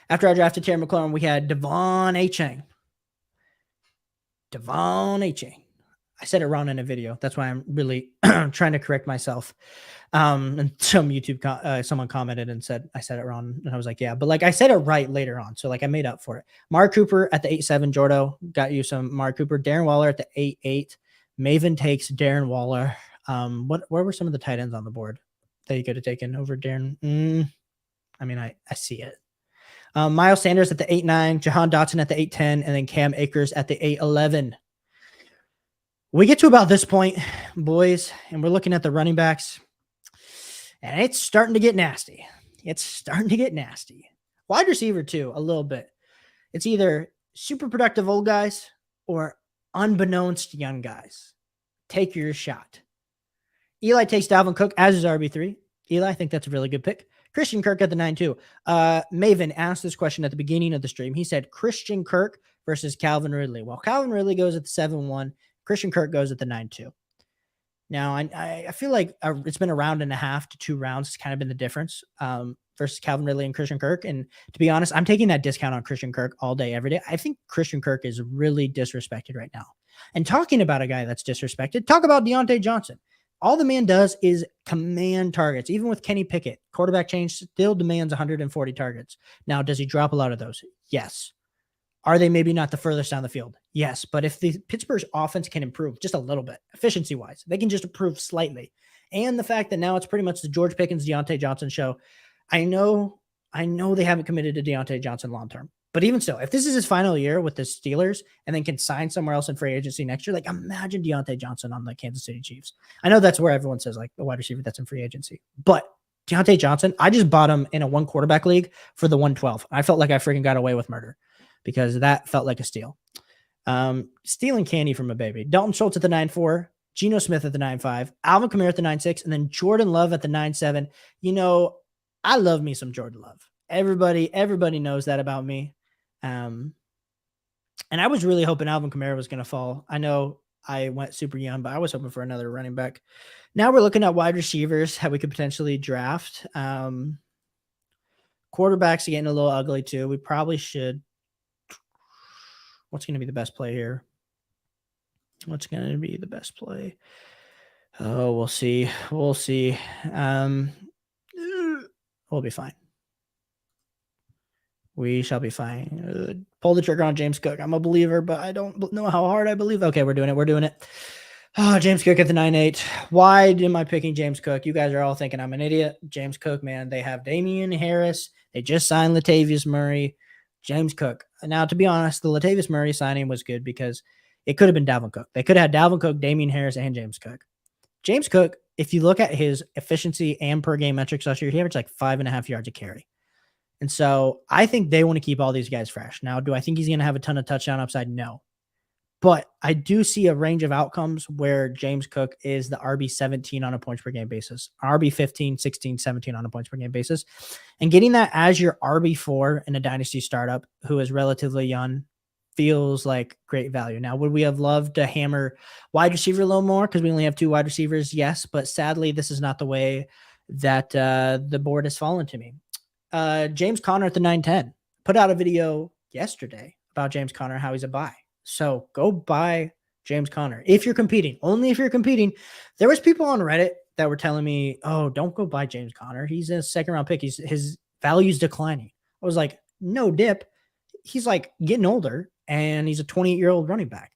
After I drafted Terry McLaurin, we had Devon Achane. I said it wrong in a video. That's why I'm really trying to correct myself. And some YouTube, someone commented and said I said it wrong. And I was like, yeah, but like I said it right later on. So like I made up for it. Mark Cooper at the 8-7. Jordo got you some Mark Cooper. Darren Waller at the 8-8. Maven takes Darren Waller. Where were some of the tight ends on the board that you could have taken over Darren? I mean, I see it. Miles Sanders at the 8-9, Jahan Dotson at the 8-10, and then Cam Akers at the 8-11. We get to about this point, boys, and we're looking at the running backs, and it's starting to get nasty. Wide receiver, too, a little bit. It's either super productive old guys or unbeknownst young guys. Take your shot. Eli takes Dalvin Cook as his RB3. Eli, I think that's a really good pick. Christian Kirk at the 9-2. Maven asked this question at the beginning of the stream. He said Christian Kirk versus Calvin Ridley. Well, Calvin Ridley goes at the 7-1. Christian Kirk goes at the 9-2. Now, I feel like it's been a round and a half to 2 rounds. It's kind of been the difference versus Calvin Ridley and Christian Kirk. And to be honest, I'm taking that discount on Christian Kirk all day, every day. I think Christian Kirk is really disrespected right now. And talking about a guy that's disrespected, talk about Deontay Johnson. All the man does is command targets. Even with Kenny Pickett, quarterback change still demands 140 targets. Now, does he drop a lot of those? Yes. Are they maybe not the furthest down the field? Yes. But if the Pittsburgh's offense can improve just a little bit, efficiency-wise, they can just improve slightly. And the fact that now it's pretty much the George Pickens, Deontay Johnson show. I know they haven't committed to Deontay Johnson long-term. But even so, if this is his final year with the Steelers and then can sign somewhere else in free agency next year, like imagine Deontay Johnson on the Kansas City Chiefs. I know that's where everyone says like a wide receiver that's in free agency, but Deontay Johnson, I just bought him in a 1 quarterback league for the 112. I felt like I freaking got away with murder because that felt like a steal. Stealing candy from a baby. Dalton Schultz at the 9-4, Geno Smith at the 9-5, Alvin Kamara at the 9-6, and then Jordan Love at the 9-7. You know, I love me some Jordan Love. Everybody knows that about me. And I was really hoping Alvin Kamara was going to fall. I know I went super young, but I was hoping for another running back. Now we're looking at wide receivers, how we could potentially draft. Quarterbacks are getting a little ugly too. We probably should. What's going to be the best play here? What's going to be the best play? Oh, we'll see. We'll see. We'll be fine. We shall be fine. Pull the trigger on James Cook. I'm a believer, but I don't know how hard I believe. Okay, we're doing it. We're doing it. Oh, James Cook at the 9-8. Why am I picking James Cook? You guys are all thinking I'm an idiot. James Cook, man. They have Damian Harris. They just signed Latavius Murray. James Cook. Now, to be honest, the Latavius Murray signing was good because it could have been Dalvin Cook. They could have had Dalvin Cook, Damian Harris, and James Cook. James Cook, if you look at his efficiency and per game metrics last year, he averaged like 5.5 yards a carry. And so I think they want to keep all these guys fresh. Now, do I think he's going to have a ton of touchdown upside? No. But I do see a range of outcomes where James Cook is the RB17 on a points per game basis, RB15, 16, 17 on a points per game basis. And getting that as your RB4 in a dynasty startup who is relatively young feels like great value. Now, would we have loved to hammer wide receiver a little more because we only have 2 wide receivers? Yes, but sadly, this is not the way that the board has fallen to me. James Conner at the 9-10. Put out a video yesterday about James Conner, how he's a buy. So go buy James Conner if you're competing. Only if you're competing. There was people on Reddit that were telling me, "Oh, don't go buy James Conner. He's a second-round pick. His value's declining." I was like, "No dip. He's like getting older, and he's a 28-year-old running back.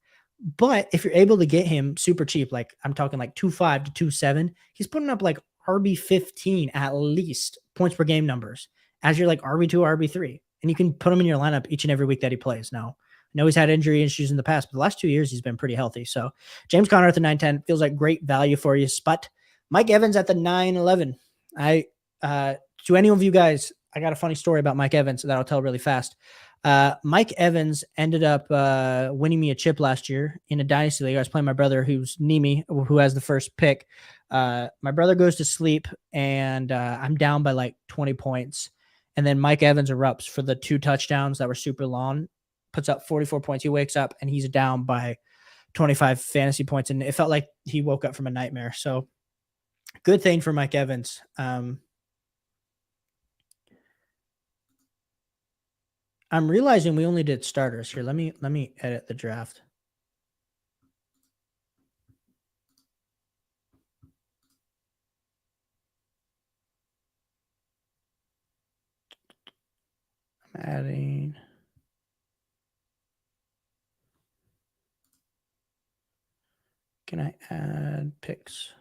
But if you're able to get him super cheap, like I'm talking like 2.5 to 2.7, he's putting up like RB15 at least points per game numbers as your like RB2, RB3, and you can put him in your lineup each and every week that he plays. Now, I know he's had injury issues in the past, but the last 2 years he's been pretty healthy. So James Conner at the 9-10 feels like great value for you. But Mike Evans at the 9-11. To any of you guys, I got a funny story about Mike Evans that I'll tell really fast. Mike Evans ended up winning me a chip last year in a dynasty league. I was playing my brother, who's Nimi, who has the first pick. My brother goes to sleep, and I'm down by like 20 points. And then Mike Evans erupts for the 2 touchdowns that were super long, puts up 44 points. He wakes up, and he's down by 25 fantasy points. And it felt like he woke up from a nightmare. So good thing for Mike Evans. I'm realizing we only did starters here. Let me edit the draft. I'm adding. Can I add picks?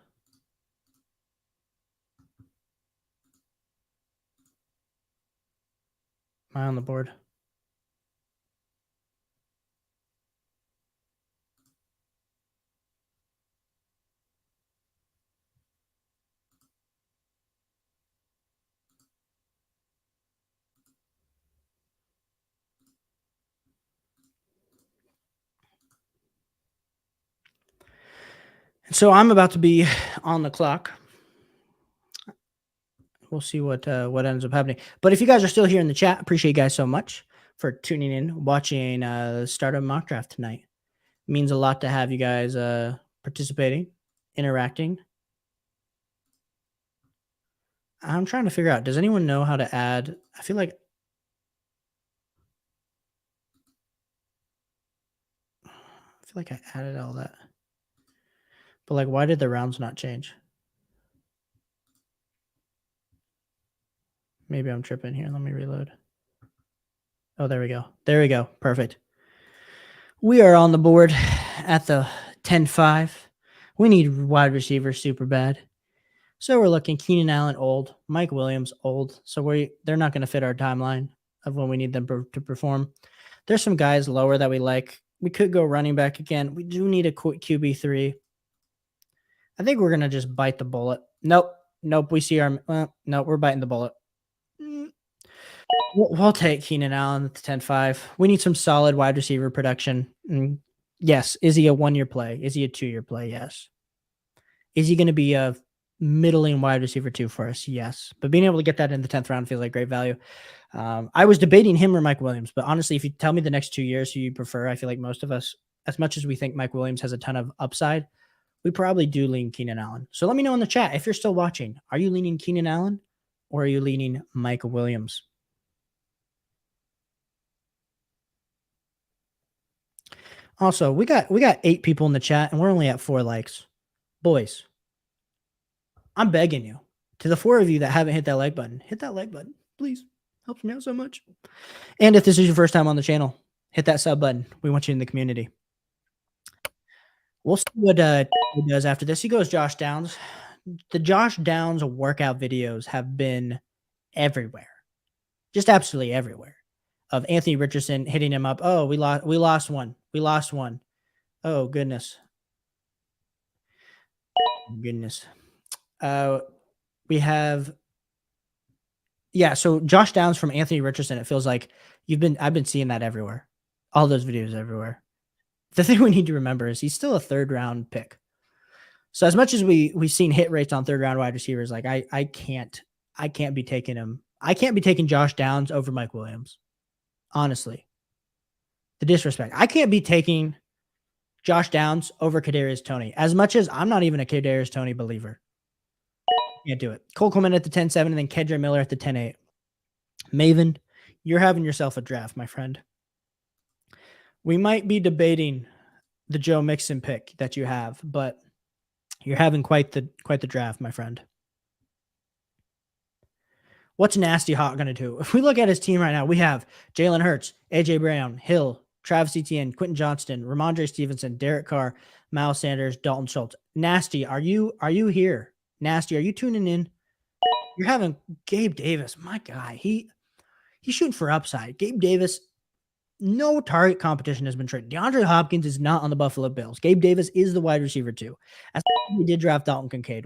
Am I on the board? So I'm about to be on the clock. We'll see what ends up happening. But if you guys are still here in the chat, appreciate you guys so much for tuning in, watching the start of mock draft tonight. It means a lot to have you guys participating, interacting. I'm trying to figure out, does anyone know how to add? I feel like I added all that. But like, why did the rounds not change? Maybe I'm tripping here. Let me reload. Oh, there we go. There we go. Perfect. We are on the board at the 10-5. We need wide receivers super bad. So we're looking Keenan Allen old, Mike Williams old. So they're not going to fit our timeline of when we need them to perform. There's some guys lower that we like. We could go running back again. We do need a quick QB3. I think we're going to just bite the bullet. Nope. Nope, we see our no, we're biting the bullet. Mm, we'll take Keenan Allen at the 10-5. We need some solid wide receiver production. Yes. Is he a 1-year play? Is he a 2-year play? Yes. Is he gonna be a middling wide receiver 2 for us? Yes. But being able to get that in the 10th round feels like great value. I was debating him or Mike Williams, but honestly, if you tell me the next 2 years who you prefer, I feel like most of us, as much as we think Mike Williams has a ton of upside, we probably do lean Keenan Allen. So let me know in the chat if you're still watching. Are you leaning Keenan Allen or are you leaning Mike Williams? Also, we got 8 people in the chat and we're only at 4 likes. Boys, I'm begging you. To the 4 of you that haven't hit that like button, hit that like button. Please. Helps me out so much. And if this is your first time on the channel, hit that sub button. We want you in the community. We'll see what he does after this. He goes Josh Downs. The Josh Downs workout videos have been everywhere. Just absolutely everywhere. Of Anthony Richardson hitting him up. Oh, we lost one. We lost one. Oh, goodness. Goodness. We have so Josh Downs from Anthony Richardson. It feels like I've been seeing that everywhere. All those videos everywhere. The thing we need to remember is he's still a 3rd round pick. So as much as we've seen hit rates on 3rd round wide receivers, like I can't be taking him. I can't be taking Josh Downs over Mike Williams. Honestly. The disrespect. I can't be taking Josh Downs over Kadarius Toney. As much as I'm not even a Kadarius Toney believer. Can't do it. Cole Coleman at the 10-7 and then Kedra Miller at the 10-8. Maven, you're having yourself a draft, my friend. We might be debating the Joe Mixon pick that you have, but you're having quite the draft, my friend. What's Nasty Hawk going to do? If we look at his team right now, we have Jalen Hurts, AJ Brown, Hill, Travis Etienne, Quentin Johnston, Ramondre Stevenson, Derek Carr, Miles Sanders, Dalton Schultz. Nasty, are you here? Nasty, are you tuning in? You're having Gabe Davis, my guy. He's shooting for upside. Gabe Davis, no target competition has been traded. DeAndre Hopkins is not on the Buffalo Bills. Gabe Davis is the wide receiver 2. As we did draft Dalton Kincaid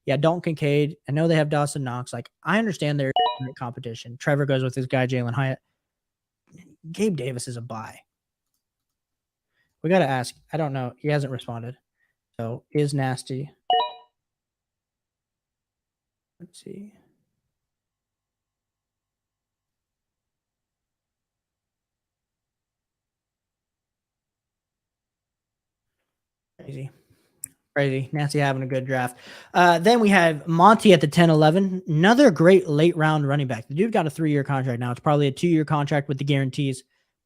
Dalton Kincaid. I know they have Dawson Knox. Like, I understand their competition. Trevor goes with his guy, Jalen Hyatt. Gabe Davis is a buy. We got to ask. I don't know. He hasn't responded. So, is Nasty. Let's see. Crazy. Nancy having a good draft. Then we have Monty at the 10-11. Another great late round running back. The dude got a 3-year contract now. It's probably a 2-year contract with the guarantees.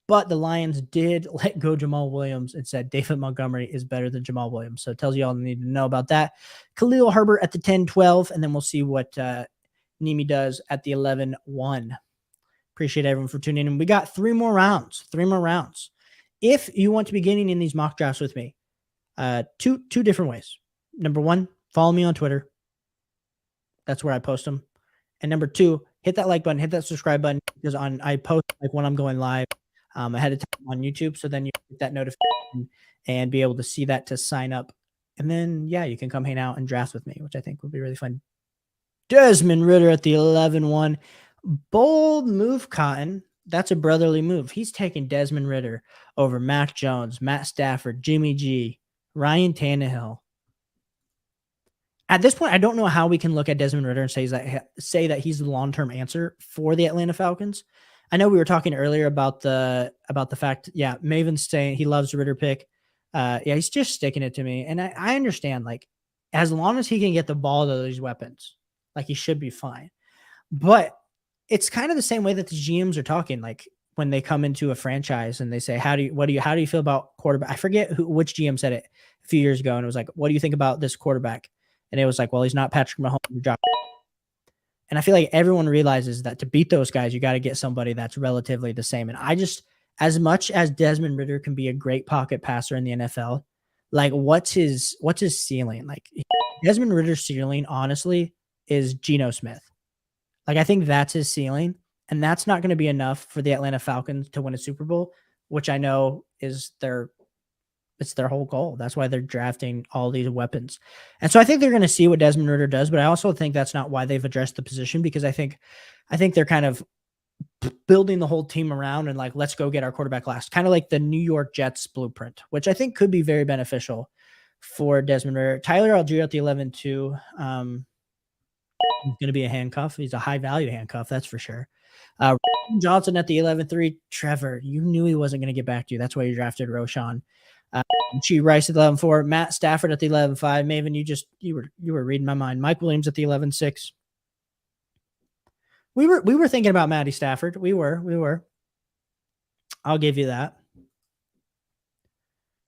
But the Lions did let go Jamal Williams and said David Montgomery is better than Jamal Williams. So it tells you all you need to know about that. Khalil Herbert at the 10-12. And then we'll see what Nimi does at the 11-1. Appreciate everyone for tuning in. We got 3 more rounds. 3 more rounds. If you want to be getting in these mock drafts with me, two different ways. Number 1, follow me on Twitter. That's where I post them. And number 2, hit that like button, hit that subscribe button, because I post like when I'm going live ahead of time on YouTube. So then you get that notification and be able to see that to sign up. And then, you can come hang out and draft with me, which I think would be really fun. Desmond Ridder at the 11-1. Bold move, Cotton. That's a brotherly move. He's taking Desmond Ridder over Mac Jones, Matt Stafford, Jimmy G, Ryan Tannehill. At this point, I don't know how we can look at Desmond Ridder and say that he's the long-term answer for the Atlanta Falcons. I know we were talking earlier about the fact, Maven's saying he loves the Ridder pick. He's just sticking it to me. And I understand, like, as long as he can get the ball to these weapons, like, he should be fine. But it's kind of the same way that the GMs are talking, like, when they come into a franchise and they say, how do you feel about quarterback? I forget which GM said it a few years ago. And it was like, what do you think about this quarterback? And it was like, well, he's not Patrick Mahomes. And I feel like everyone realizes that to beat those guys, you got to get somebody that's relatively the same. And I just, as much as Desmond Ridder can be a great pocket passer in the NFL, like, what's his ceiling? Like, Desmond Ridder's ceiling, honestly, is Geno Smith. Like, I think that's his ceiling. And that's not going to be enough for the Atlanta Falcons to win a Super Bowl, which I know is their It's their whole goal. That's why they're drafting all these weapons. And so I think they're going to see what Desmond Ridder does, but I also think that's not why they've addressed the position, because I think they're kind of building the whole team around and like, let's go get our quarterback last, kind of like the New York Jets blueprint, which I think could be very beneficial for Desmond Ridder. Tyler Algier at the 11 too. He's going to be a handcuff. He's a high value handcuff, that's for sure. Johnson at the 11-3. Trevor, you knew he wasn't going to get back to you. That's why you drafted Roshan. G Rice at the 11-4. Matt Stafford at the 11-5. Maven, you were reading my mind. Mike Williams at the 11-6. We were thinking about Matty Stafford. We were. I'll give you that.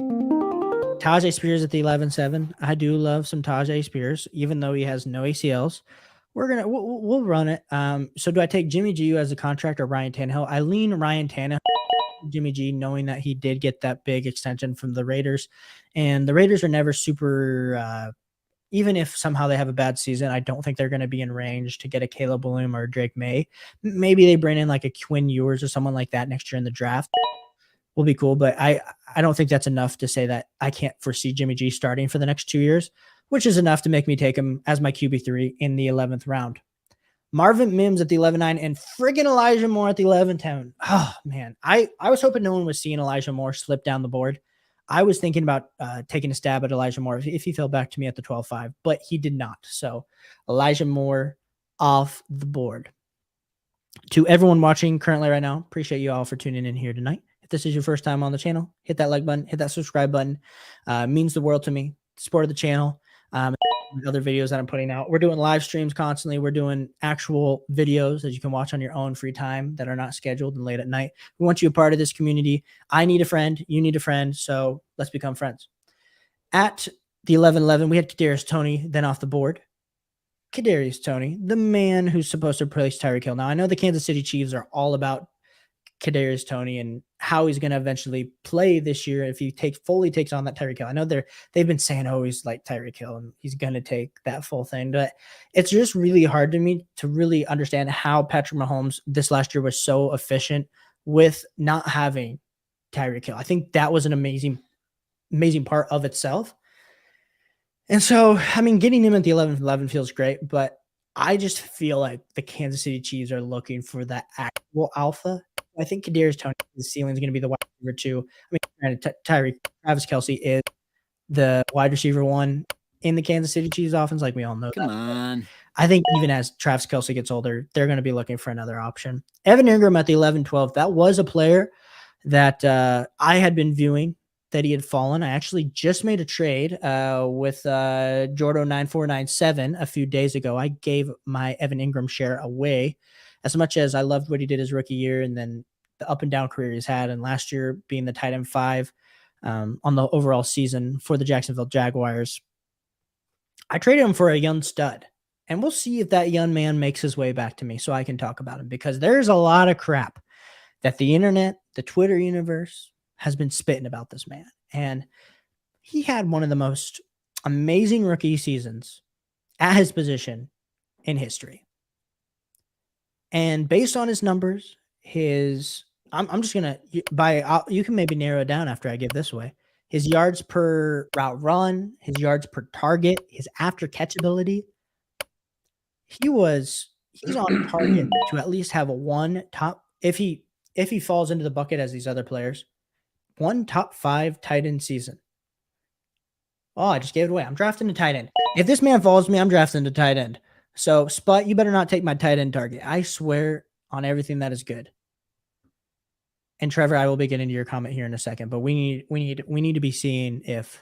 Tajay Spears at the 11-7. I do love some Tajay Spears, even though he has no ACLs. We'll run it. So do I take Jimmy G as a contract or Ryan Tannehill? I lean Ryan Tannehill, Jimmy G, knowing that he did get that big extension from the Raiders, and the Raiders are never super. Even if somehow they have a bad season, I don't think they're going to be in range to get a Caleb Bloom or Drake May. Maybe they bring in like a Quinn Ewers or someone like that next year in the draft. Will be cool, but I don't think that's enough to say that I can't foresee Jimmy G starting for the next 2 years, which is enough to make me take him as my QB3 in the 11th round. Marvin Mims at the 11-9 and friggin' Elijah Moore at the 11-10. Oh, man. I was hoping no one was seeing Elijah Moore slip down the board. I was thinking about taking a stab at Elijah Moore if he fell back to me at the 12-5, but he did not. So Elijah Moore off the board. To everyone watching currently right now, appreciate you all for tuning in here tonight. If this is your first time on the channel, hit that like button, hit that subscribe button. Means the world to me. Support the channel. Other videos that I'm putting out. We're doing live streams constantly. We're doing actual videos that you can watch on your own free time that are not scheduled and late at night. We want you a part of this community. I need a friend. You need a friend. So let's become friends. At the 11-11, we had Kadarius Toney then off the board. Kadarius Toney, the man who's supposed to replace Tyreek Hill. Now, I know the Kansas City Chiefs are all about Kadarius Toney and how he's going to eventually play this year if he fully takes on that Tyreek Hill. I know they've been saying, oh, he's like Tyreek Hill and he's going to take that full thing, but it's just really hard to me to really understand how Patrick Mahomes this last year was so efficient with not having Tyreek Hill. I think that was an amazing part of itself. And so, I mean, getting him at the 11-11 feels great, but I just feel like the Kansas City Chiefs are looking for that actual alpha. I think Kadarius Toney, the ceiling is going to be the wide receiver 2. I mean, Travis Kelce is the wide receiver 1 in the Kansas City Chiefs offense, like we all know. Come on. I think even as Travis Kelce gets older, they're going to be looking for another option. Evan Ingram at the 11-12. That was a player that I had been viewing that he had fallen. I actually just made a trade with Jordo9497 a few days ago. I gave my Evan Ingram share away. As much as I loved what he did his rookie year and then the up and down career he's had, and last year being the tight end 5 on the overall season for the Jacksonville Jaguars, I traded him for a young stud. And we'll see if that young man makes his way back to me so I can talk about him, because there's a lot of crap that the internet, the Twitter universe has been spitting about this man. And he had one of the most amazing rookie seasons at his position in history. And based on his numbers, I'm just going to, you can maybe narrow it down after I give this away. His yards per route run, his yards per target, his after catch ability. He's on target to at least have a one top, if he falls into the bucket as these other players, one top 5 tight end season. Oh, I just gave it away. I'm drafting a tight end. If this man follows me, I'm drafting a tight end. So, Sput, you better not take my tight end target. I swear on everything that is good. And Trevor, I will be getting to your comment here in a second, but we need to be seeing if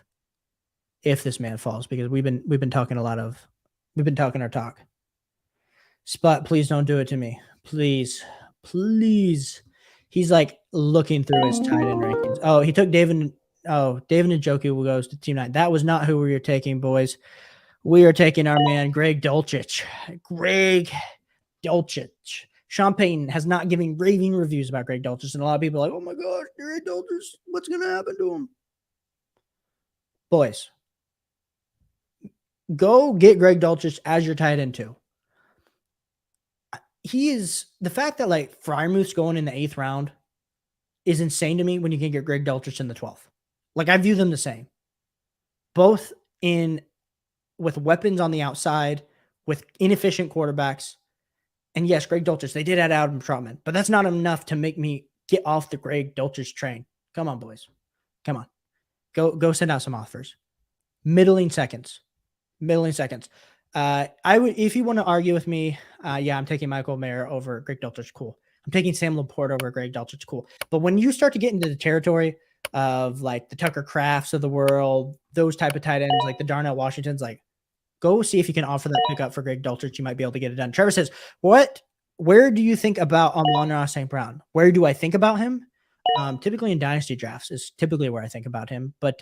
this man falls, because we've been talking our talk. Sput, please don't do it to me. Please. He's like looking through his tight end rankings. Oh, he took David Njoku will goes to Team 9. That was not who we were taking, boys. We are taking our man, Greg Dulcich. Sean Payton has not given raving reviews about Greg Dulcich, and a lot of people are like, oh my gosh, Greg Dulcich, what's going to happen to him? Boys, go get Greg Dulcich as your tight end too. He is, the fact that like Freiermuth's going in the 8th round is insane to me when you can get Greg Dulcich in the 12th. Like, I view them the same. Both in with weapons on the outside, with inefficient quarterbacks. And yes, Greg Dulcich, they did add Adam Trotman, but that's not enough to make me get off the Greg Dulcich train. Come on, boys. Come on. Go send out some offers. Middling seconds. I would, if you want to argue with me, yeah, I'm taking Michael Mayer over Greg Dulcich. Cool. I'm taking Sam Laporte over Greg Dulcich. Cool. But when you start to get into the territory of like the Tucker Crafts of the world, those type of tight ends, like the Darnell Washingtons, like go see if you can offer that pickup for Greg Dulcich. You might be able to get it done. Trevor says, where do you think about Amon-Ra St. Brown? Where do I think about him? Typically in dynasty drafts is typically where I think about him. But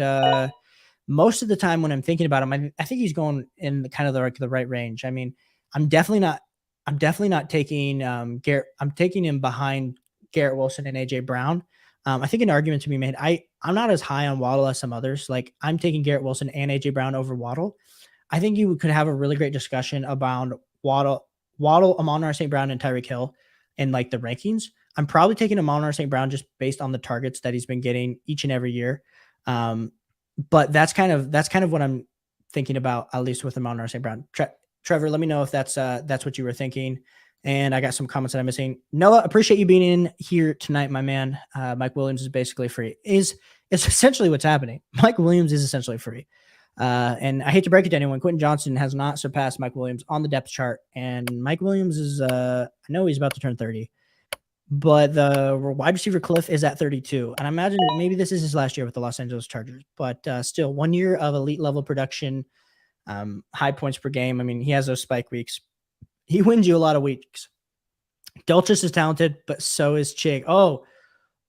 most of the time when I'm thinking about him, I think he's going in kind of the right range. I mean, I'm definitely not taking Garrett. I'm taking him behind Garrett Wilson and AJ Brown. I think an argument to be made. I'm not as high on Waddle as some others. Like I'm taking Garrett Wilson and AJ Brown over Waddle. I think you could have a really great discussion about Waddle, Amon-Ra St. Brown, and Tyreek Hill in like the rankings. I'm probably taking Amon-Ra St. Brown just based on the targets that he's been getting each and every year. But that's kind of what I'm thinking about, at least with Amon-Ra St. Brown. Trevor, let me know if that's what you were thinking. And I got some comments that I'm missing. Noah, appreciate you being in here tonight, my man. Mike Williams is basically free. Is essentially what's happening. Mike Williams is essentially free. And I hate to break it to anyone, Quentin Johnson has not surpassed Mike Williams on the depth chart. And Mike Williams is, I know he's about to turn 30, but the wide receiver cliff is at 32. And I imagine maybe this is his last year with the Los Angeles Chargers, but still 1 year of elite level production, high points per game. I mean, he has those spike weeks. He wins you a lot of weeks. Dulcich is talented, but so is Chig. Oh,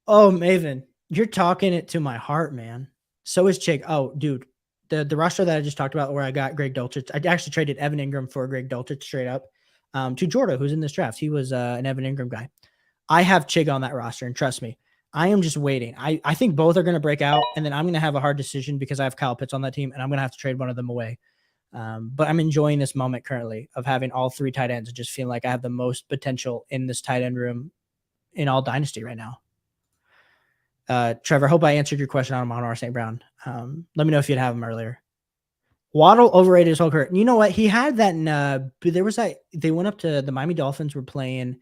Maven, you're talking it to my heart, man. So is Chig. Oh, dude. The roster that I just talked about where I got Greg Dulcich, I actually traded Evan Ingram for Greg Dulcich straight up to Jordan, who's in this draft. He was an Evan Ingram guy. I have Chig on that roster, and trust me, I am just waiting. I think both are going to break out, and then I'm going to have a hard decision because I have Kyle Pitts on that team, and I'm going to have to trade one of them away. But I'm enjoying this moment currently of having all three tight ends and just feeling like I have the most potential in this tight end room in all dynasty right now. Trevor, hope I answered your question on Amon-Ra St. Brown. Let me know if you'd have him earlier. Waddle overrated his whole career. You know what? He had that. There was that. They went up to the Miami Dolphins were playing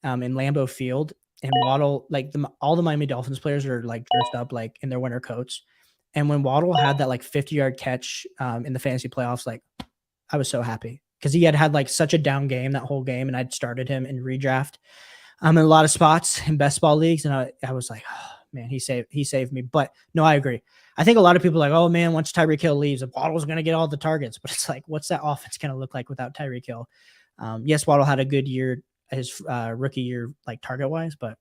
in Lambeau Field, and Waddle, like all the Miami Dolphins players are like dressed up like in their winter coats. And when Waddle had that like 50-yard catch in the fantasy playoffs, like I was so happy because he had like such a down game that whole game, and I'd started him in redraft in a lot of spots in best ball leagues, and I was like, oh, man, he saved me. But no, I agree. I think a lot of people are like, oh man, once Tyreek Hill leaves, Waddle's going to get all the targets. But it's like, what's that offense going to look like without Tyreek Hill? Yes, Waddle had a good year, his rookie year, like target wise, but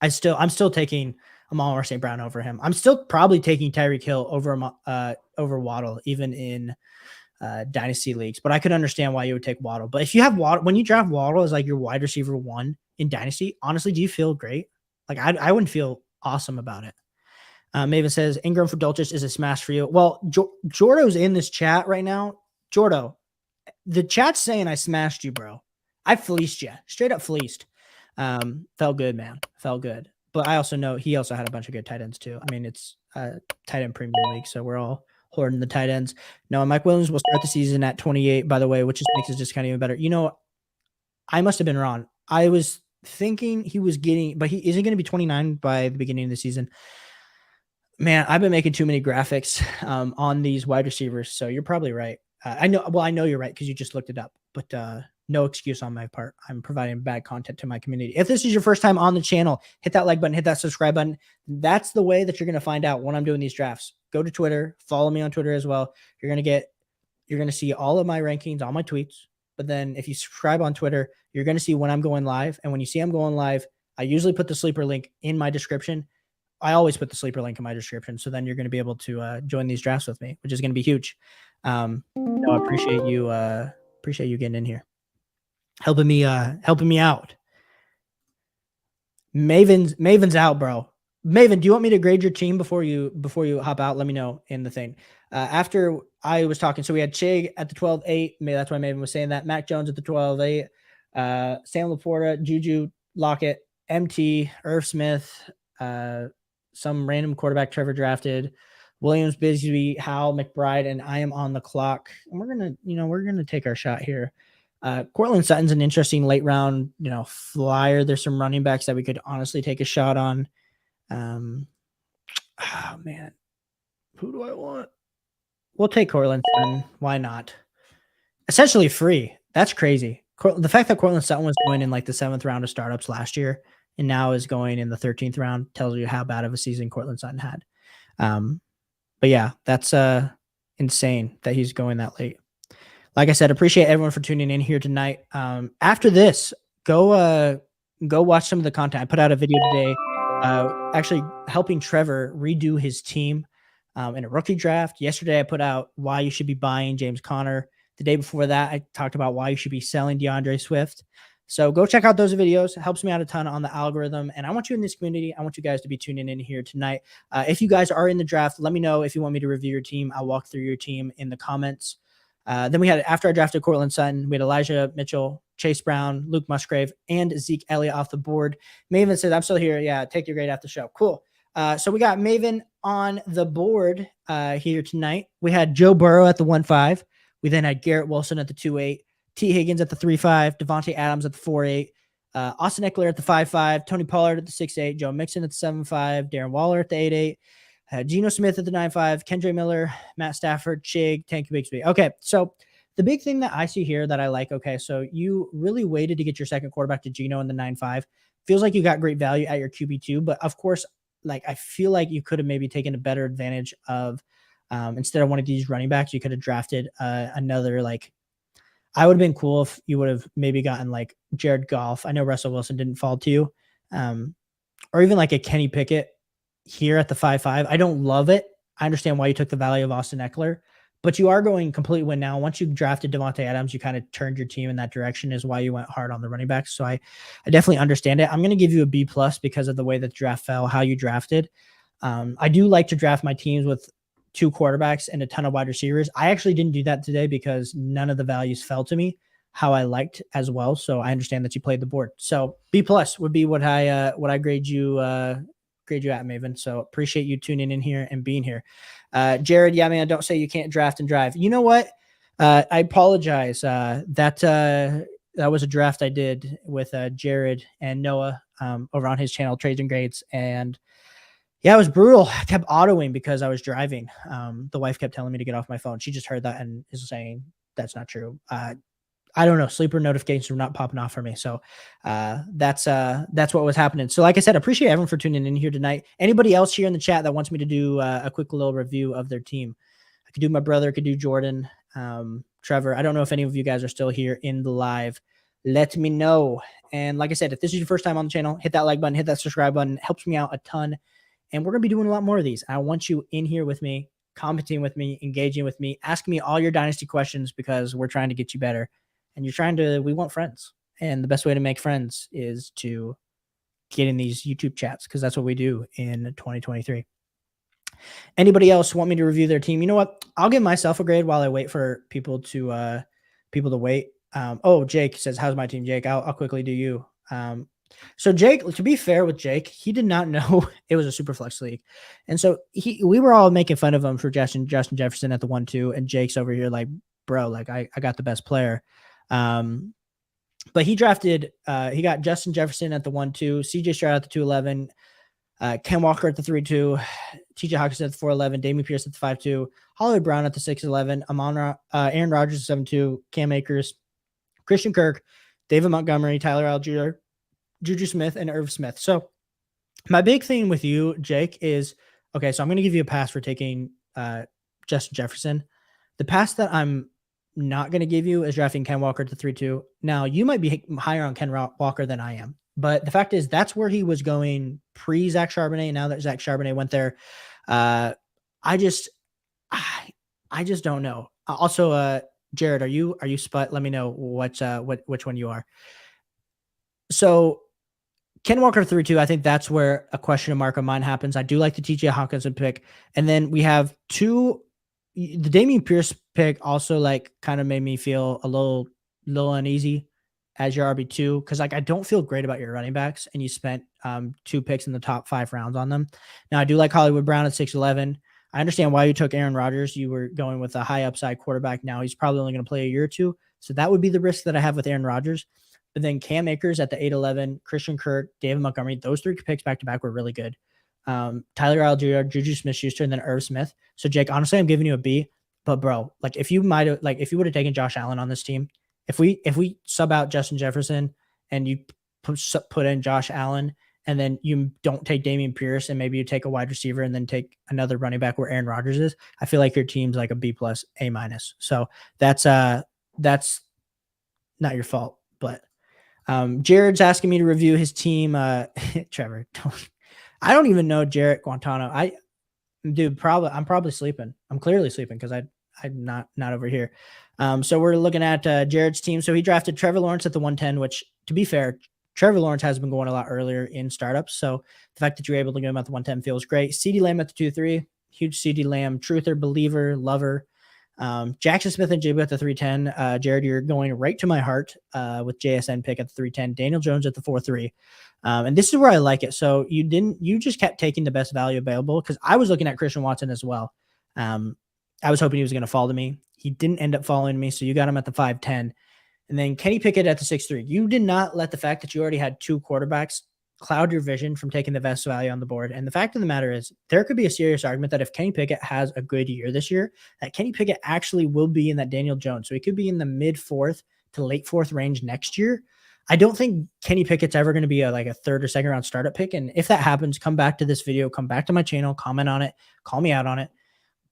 I'm still taking Amon-Ra St. Brown over him. I'm still probably taking Tyreek Hill over Waddle, even in dynasty leagues. But I could understand why you would take Waddle. But if you have Waddle, when you draft Waddle as like your wide receiver 1 in dynasty, honestly, do you feel great? Like I wouldn't feel awesome about it. Maven says Ingram for Dulcich is a smash for you. Well, Jordo's in this chat right now. Jordo, the chat's saying I smashed you, bro. I fleeced you, straight up fleeced. Felt good, man. Felt good. But I also know he also had a bunch of good tight ends too. I mean, it's tight end premium league, so we're all hoarding the tight ends. No, Mike Williams will start the season at 28, by the way, which just makes his discount even better. You know, I must have been wrong. I was thinking he was getting, but is he going to be 29 by the beginning of the season? Man, I've been making too many graphics on these wide receivers, so you're probably right. I know you're right because you just looked it up, but no excuse on my part. I'm providing bad content to my community. If this is your first time on the channel, hit that like button, hit that subscribe button. That's the way that you're going to find out when I'm doing these drafts. Go to Twitter, follow me on Twitter as well. You're going to see all of my rankings, all my tweets. But then if you subscribe on Twitter, you're going to see when I'm going live. And when you see I'm going live, I usually put the sleeper link in my description. I always put the sleeper link in my description. So then you're going to be able to join these drafts with me, which is going to be huge. I appreciate you getting in here, helping me out. Maven's out, bro. Maven, do you want me to grade your team before you hop out? Let me know in the thing. After I was talking, so we had Chig at the 12-8. Maybe that's why Maven was saying that. Mac Jones at the 12-8. Sam Laporta, Juju, Lockett, MT, Irv Smith, some random quarterback Trevor drafted. Williams, Bisbee, Howell, McBride, and I am on the clock. And we're gonna take our shot here. Cortland Sutton's an interesting late round, flyer. There's some running backs that we could honestly take a shot on. Oh man, who do I want? We'll take Cortland Sutton. Why not? Essentially free. That's crazy. The fact that Cortland Sutton was going in like the 7th round of startups last year and now is going in the 13th round tells you how bad of a season Cortland Sutton had. But yeah, that's insane that he's going that late. Like I said, appreciate everyone for tuning in here tonight. After this, go watch some of the content. I put out a video today actually helping Trevor redo his team in a rookie draft. Yesterday, I put out why you should be buying James Conner. The day before that, I talked about why you should be selling DeAndre Swift. So go check out those videos. It helps me out a ton on the algorithm. And I want you in this community. I want you guys to be tuning in here tonight. If you guys are in the draft, let me know if you want me to review your team. I'll walk through your team in the comments. Then we had, after I drafted Cortland Sutton, we had Elijah Mitchell, Chase Brown, Luke Musgrave, and Zeke Elliott off the board. Maven said, I'm still here. Yeah, take your grade after the show. Cool. So we got Maven on the board here tonight. We had Joe Burrow at the 1-5. We then had Garrett Wilson at the 2-8, T. Higgins at the 3-5, Devontae Adams at the 4-8, Austin Eckler at the 5-5, Tony Pollard at the 6-8, Joe Mixon at the 7-5, Darren Waller at the 8-8, Geno Smith at the 9-5, Kendra Miller, Matt Stafford, Chig, Tank Bigsby. Okay, so the big thing that I see here that I like, okay, so you really waited to get your second quarterback to Geno in the 9-5. Feels like you got great value at your QB2, but of course, like I feel like you could have maybe taken a better advantage of instead of one of these running backs, you could have drafted another, like, I would have been cool if you would have maybe gotten like Jared Goff. I know Russell Wilson didn't fall to you. Or even like a Kenny Pickett here at the 5-5. I don't love it. I understand why you took the value of Austin Eckler, but you are going complete win now. Once you drafted Devontae Adams, you kind of turned your team in that direction is why you went hard on the running backs. So I definitely understand it. I'm going to give you a B+ because of the way that the draft fell, how you drafted. I do like to draft my teams with 2 quarterbacks and a ton of wide receivers. I actually didn't do that today because none of the values fell to me how I liked as well. So I understand that you played the board. So B+ would be what I grade you at, Maven. So appreciate you tuning in here and being here. Jared, yeah, man, don't say you can't draft and drive. You know what? I apologize. That was a draft I did with Jared and Noah over on his channel, Trades and Grades. And yeah, it was brutal. I kept autoing because I was driving. The wife kept telling me to get off my phone. She just heard that and is saying that's not true. I don't know. Sleeper notifications were not popping off for me. So that's what was happening. So like I said, appreciate everyone for tuning in here tonight. Anybody else here in the chat that wants me to do a quick little review of their team? I could do my brother, I could do Jordan, Trevor. I don't know if any of you guys are still here in the live. Let me know. And like I said, if this is your first time on the channel, hit that like button, hit that subscribe button. It helps me out a ton. And we're going to be doing a lot more of these. I want you in here with me, commenting with me, engaging with me, asking me all your Dynasty questions because we're trying to get you better. And we want friends. And the best way to make friends is to get in these YouTube chats because that's what we do in 2023. Anybody else want me to review their team? You know what? I'll give myself a grade while I wait for people to wait. Jake says, how's my team, Jake? I'll quickly do you. So Jake, to be fair with Jake, he did not know it was a super flex league. And so we were all making fun of him for Justin Jefferson at the 1-2. And Jake's over here like, bro, like I got the best player. But he drafted, he got Justin Jefferson at the 1-2, CJ Stroud at the 2-11, Ken Walker at the 3-2, TJ Hawkinson at the 4-11, Damian Pierce at the 5-2, Hollywood Brown at the 6-11, Aaron Rodgers at 7-2, Cam Akers, Christian Kirk, David Montgomery, Tyler Algier, Juju Smith, and Irv Smith. So my big thing with you, Jake, is, okay, so I'm going to give you a pass for taking Justin Jefferson. The pass that I'm not going to give you is drafting Ken Walker to 3-2. Now, you might be higher on Ken Walker than I am, but the fact is that's where he was going pre-Zach Charbonnet. And now that Zach Charbonnet went there, I just don't know. Also, Jared, are you sput? Let me know which one you are. So Ken Walker 3-2, I think that's where a question mark of mine happens. I do like the TJ Hawkinson pick. And then we have the Damian Pierce pick also like kind of made me feel a little uneasy as your RB2 because like I don't feel great about your running backs and you spent 2 picks in the top 5 rounds on them. Now, I do like Hollywood Brown at 6'11". I understand why you took Aaron Rodgers. You were going with a high upside quarterback. Now he's probably only going to play a year or two. So that would be the risk that I have with Aaron Rodgers. But then Cam Akers at the 8'11", Christian Kirk, David Montgomery, those 3 picks back to back were really good. Tyler Algier, Juju Smith-Schuster, and then Irv Smith. So Jake, honestly, I'm giving you a B. But bro, like if you would have taken Josh Allen on this team, if we sub out Justin Jefferson and you put in Josh Allen, and then you don't take Dameon Pierce, and maybe you take a wide receiver and then take another running back where Aaron Rodgers is, I feel like your team's like a B+, A-. So that's not your fault. But Jared's asking me to review his team. Trevor, I don't even know Jarrett Guantano. I'm probably sleeping. I'm clearly sleeping because I'm not over here. So we're looking at Jared's team. So he drafted Trevor Lawrence at the 110, which, to be fair, Trevor Lawrence has been going a lot earlier in startups. So the fact that you're able to get him at the 110 feels great. CeeDee Lamb at the 2-3, huge CeeDee Lamb truther, believer, lover. Jackson Smith and Jigba at the 310. Jared, you're going right to my heart with JSN pick at the 310. Daniel Jones at the 4-3. And this is where I like it. So you just kept taking the best value available, because I was looking at Christian Watson as well. I was hoping he was going to fall to me. He didn't end up falling to me. So you got him at the 5'10". And then Kenny Pickett at the 6'3". You did not let the fact that you already had 2 quarterbacks cloud your vision from taking the best value on the board. And the fact of the matter is, there could be a serious argument that if Kenny Pickett has a good year this year, that Kenny Pickett actually will be in that Daniel Jones. So he could be in the mid 4th to late 4th range next year. I don't think Kenny Pickett's ever going to be a 3rd or 2nd round startup pick. And if that happens, come back to this video, come back to my channel, comment on it, call me out on it.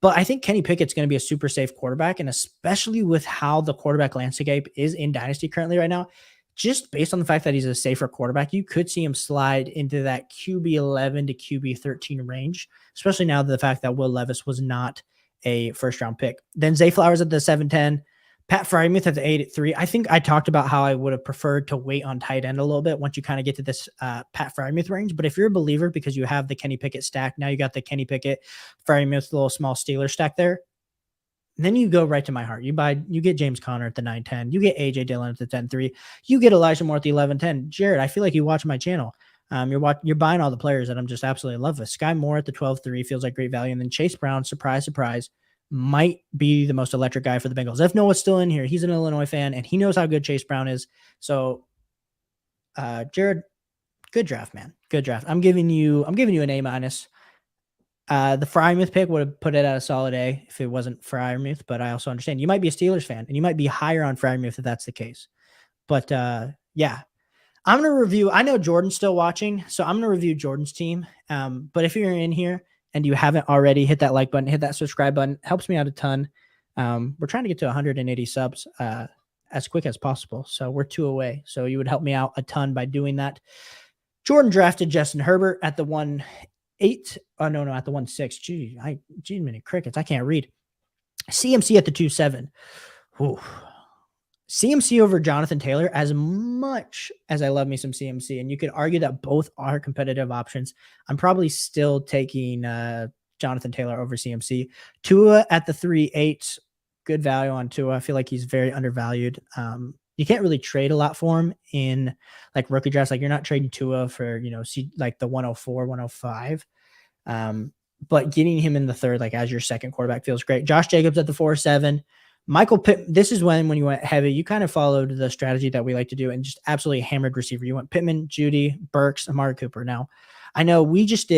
But I think Kenny Pickett's going to be a super safe quarterback, and especially with how the quarterback landscape is in Dynasty currently right now, just based on the fact that he's a safer quarterback, you could see him slide into that QB 11 to QB 13 range, especially now that the fact that Will Levis was not a first-round pick. Then Zay Flowers at the 7'10", Pat Freiermuth at the 8'3". I think I talked about how I would have preferred to wait on tight end a little bit once you kind of get to this Pat Freiermuth range. But if you're a believer because you have the Kenny Pickett stack, now you got the Kenny Pickett, Freiermuth, little small Steeler stack there, then you go right to my heart. You get James Conner at the 9-10. You get AJ Dillon at the 10-3. You get Elijah Moore at the 11-10. Jared, I feel like you watch my channel. You're buying all the players that I'm just absolutely in love with. Sky Moore at the 12-3 feels like great value. And then Chase Brown, surprise, surprise, might be the most electric guy for the Bengals. If Noah's still in here, he's an Illinois fan, and he knows how good Chase Brown is. So, Jared, good draft, man. Good draft. I'm giving you an A-. The Freiermuth pick would have put it at a solid A if it wasn't Freiermuth, but I also understand you might be a Steelers fan, and you might be higher on Freiermuth if that's the case. But yeah, I'm going to review. I know Jordan's still watching, so I'm going to review Jordan's team. But if you're in here and you haven't already, hit that like button, hit that subscribe button. It helps me out a ton. We're trying to get to 180 subs as quick as possible. So we're 2 away. So you would help me out a ton by doing that. Jordan drafted Justin Herbert at the 1-8. Oh, no, at the 1-6. Gee, many crickets. I can't read. CMC at the 2-7. Ooh. CMC over Jonathan Taylor, as much as I love me some CMC, and you could argue that both are competitive options, I'm probably still taking Jonathan Taylor over CMC. Tua at the 3-8, good value on Tua. I feel like he's very undervalued. You can't really trade a lot for him in like rookie drafts. Like you're not trading Tua for, like the 104, 105. But getting him in the 3rd, like as your second quarterback feels great. Josh Jacobs at the 4-7. Michael Pittman, this is when you went heavy, you kind of followed the strategy that we like to do and just absolutely hammered receiver. You went Pittman, Judy, Burks, Amari Cooper. Now, I know we just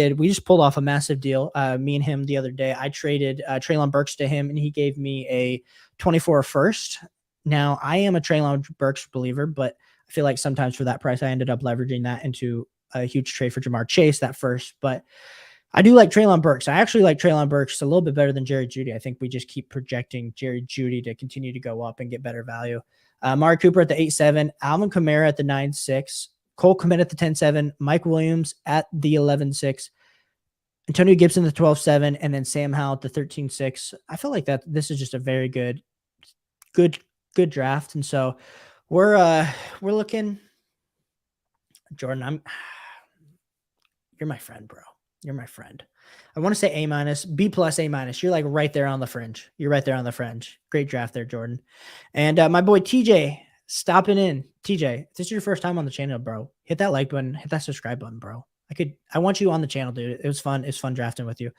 pulled off a massive deal. Me and him the other day, I traded Treylon Burks to him, and he gave me a 24 first. Now, I am a Treylon Burks believer, but I feel like sometimes for that price, I ended up leveraging that into a huge trade for Jamar Chase, that first. But I do like Treylon Burks. I actually like Treylon Burks a little bit better than Jerry Jeudy. I think we just keep projecting Jerry Jeudy to continue to go up and get better value. Amari Cooper at the 8-7, Alvin Kamara at the 9-6, Cole Kmet at the 10-7, Mike Williams at the 11-6, Antonio Gibson at the 12-7, and then Sam Howell at the 13-6. I feel like that this is just a very good draft. And so we're looking. Jordan, you're my friend, bro. You're my friend. I want to say A-, B+, A-. You're like right there on the fringe. You're right there on the fringe. Great draft there, Jordan. And my boy TJ stopping in. TJ, if this is your first time on the channel, bro, hit that like button, hit that subscribe button, bro. I want you on the channel, dude. It was fun. It's fun drafting with you.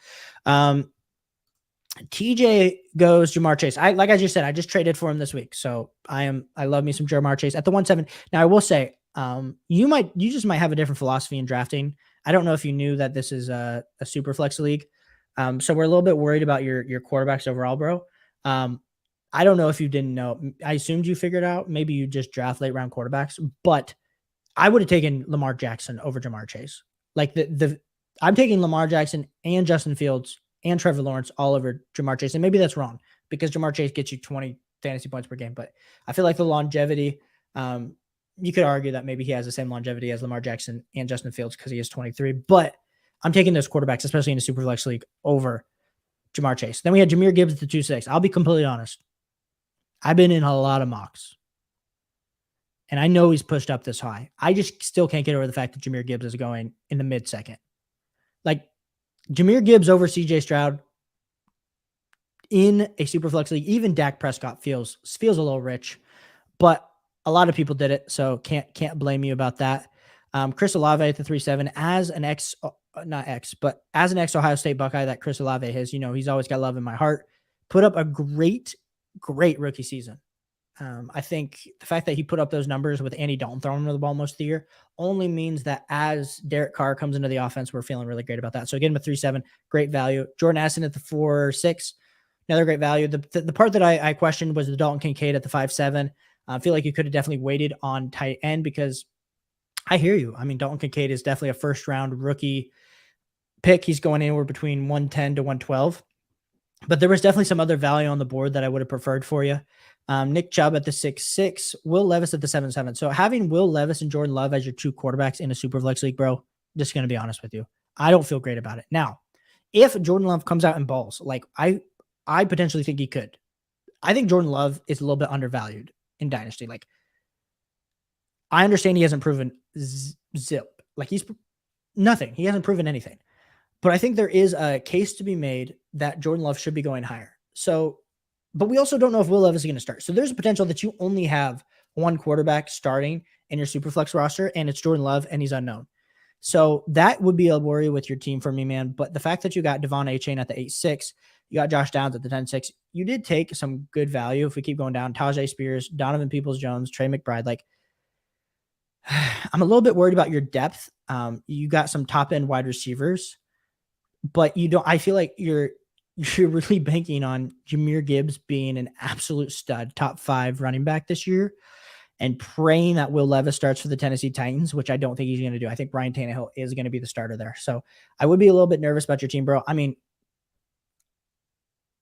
TJ goes Jamar Chase. Like I just said, I just traded for him this week. So I love me some Jamar Chase at the 1-7. Now I will say, you just might have a different philosophy in drafting. I don't know if you knew that this is a super flex league. So we're a little bit worried about your quarterbacks overall, bro. I don't know if you didn't know. I assumed you figured out. Maybe you just draft late round quarterbacks, but I would have taken Lamar Jackson over Jamar Chase. Like I'm taking Lamar Jackson and Justin Fields and Trevor Lawrence all over Jamar Chase. And maybe that's wrong because Jamar Chase gets you 20 fantasy points per game. But I feel like the longevity, you could argue that maybe he has the same longevity as Lamar Jackson and Justin Fields because he is 23. But I'm taking those quarterbacks, especially in a super flex league, over Jamar Chase. Then we had Jahmyr Gibbs at the 2-6. I'll be completely honest. I've been in a lot of mocks. And I know he's pushed up this high. I just still can't get over the fact that Jahmyr Gibbs is going in the mid-second. Like, Jahmyr Gibbs over CJ Stroud in a super flex league, even Dak Prescott feels a little rich, but a lot of people did it, so can't blame you about that. Chris Olave at the 3-7 as an as an ex-Ohio State Buckeye that Chris Olave has, he's always got love in my heart. Put up a great rookie season. I think the fact that he put up those numbers with Andy Dalton throwing the ball most of the year only means that as Derek Carr comes into the offense, we're feeling really great about that. So again, with 3-7, great value. Jordan Addison at the 4-6, another great value. The part that I questioned was the Dalton Kincaid at the 5-7. I feel like you could have definitely waited on tight end because I hear you. I mean, Dalton Kincaid is definitely a first round rookie pick. He's going anywhere between 110 to 112. But there was definitely some other value on the board that I would have preferred for you. Nick Chubb at the 6-6, Will Levis at the 7-7. So having Will Levis and Jordan Love as your two quarterbacks in a super flex league, bro, just going to be honest with you, I don't feel great about it. Now, if Jordan Love comes out in balls, like I potentially think he could. I think Jordan Love is a little bit undervalued in Dynasty. Like, I understand he hasn't proven zip. Like, he's nothing. He hasn't proven anything. But I think there is a case to be made that Jordan Love should be going higher. So, but we also don't know if Will Levis is going to start. So there's a potential that you only have one quarterback starting in your Superflex roster, and it's Jordan Love, and he's unknown. So that would be a worry with your team for me, man. But the fact that you got Devon Achane at the 8-6, you got Josh Downs at the 10-6, you did take some good value. If we keep going down, Tajay Spears, Donovan Peoples-Jones, Trey McBride, like, I'm a little bit worried about your depth. You got some top-end wide receivers, but you don't. I feel like you're really banking on Jahmyr Gibbs being an absolute stud, top 5 running back this year, and praying that Will Levis starts for the Tennessee Titans, which I don't think he's going to do. I think Ryan Tannehill is going to be the starter there. So I would be a little bit nervous about your team, bro. I mean,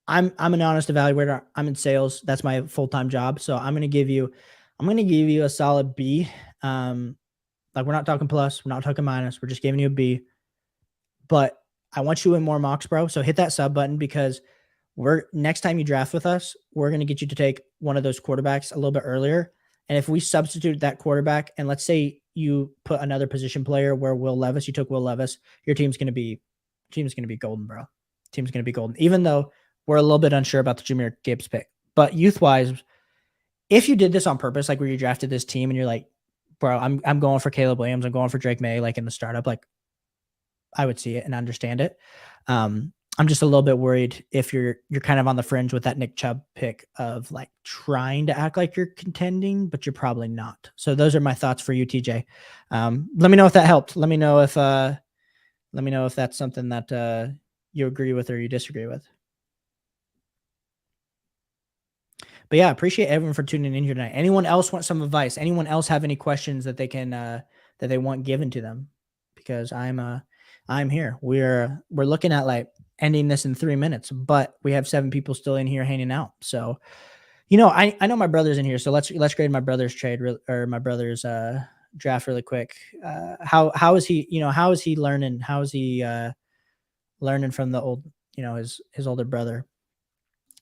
I'm an honest evaluator. I'm in sales. That's my full-time job. So I'm going to give you a solid B. Like, we're not talking plus, we're not talking minus. We're just giving you a B. But I want you in more mocks, bro. So hit that sub button because next time you draft with us, we're going to get you to take one of those quarterbacks a little bit earlier. And if we substitute that quarterback, and let's say you put another position player where you took Will Levis, your team's going to be golden, bro. Team's going to be golden, even though we're a little bit unsure about the Jahmyr Gibbs pick. But youth-wise, if you did this on purpose, like where you drafted this team and you're like, bro, I'm going for Caleb Williams, I'm going for Drake May, like in the startup, like, I would see it and understand it. I'm just a little bit worried if you're kind of on the fringe with that Nick Chubb pick of like trying to act like you're contending, but you're probably not. So those are my thoughts for you, TJ. Let me know if that helped. Let me know if that's something that you agree with or you disagree with. But yeah, appreciate everyone for tuning in here tonight. Anyone else want some advice? Anyone else have any questions that they can that they want given to them? Because I'm here. We're looking at like ending this in 3 minutes, but we have 7 people still in here hanging out. So, I know my brother's in here, so let's grade my brother's trade or my brother's draft really quick. How is he? How is he learning? How is he learning from the old? His older brother.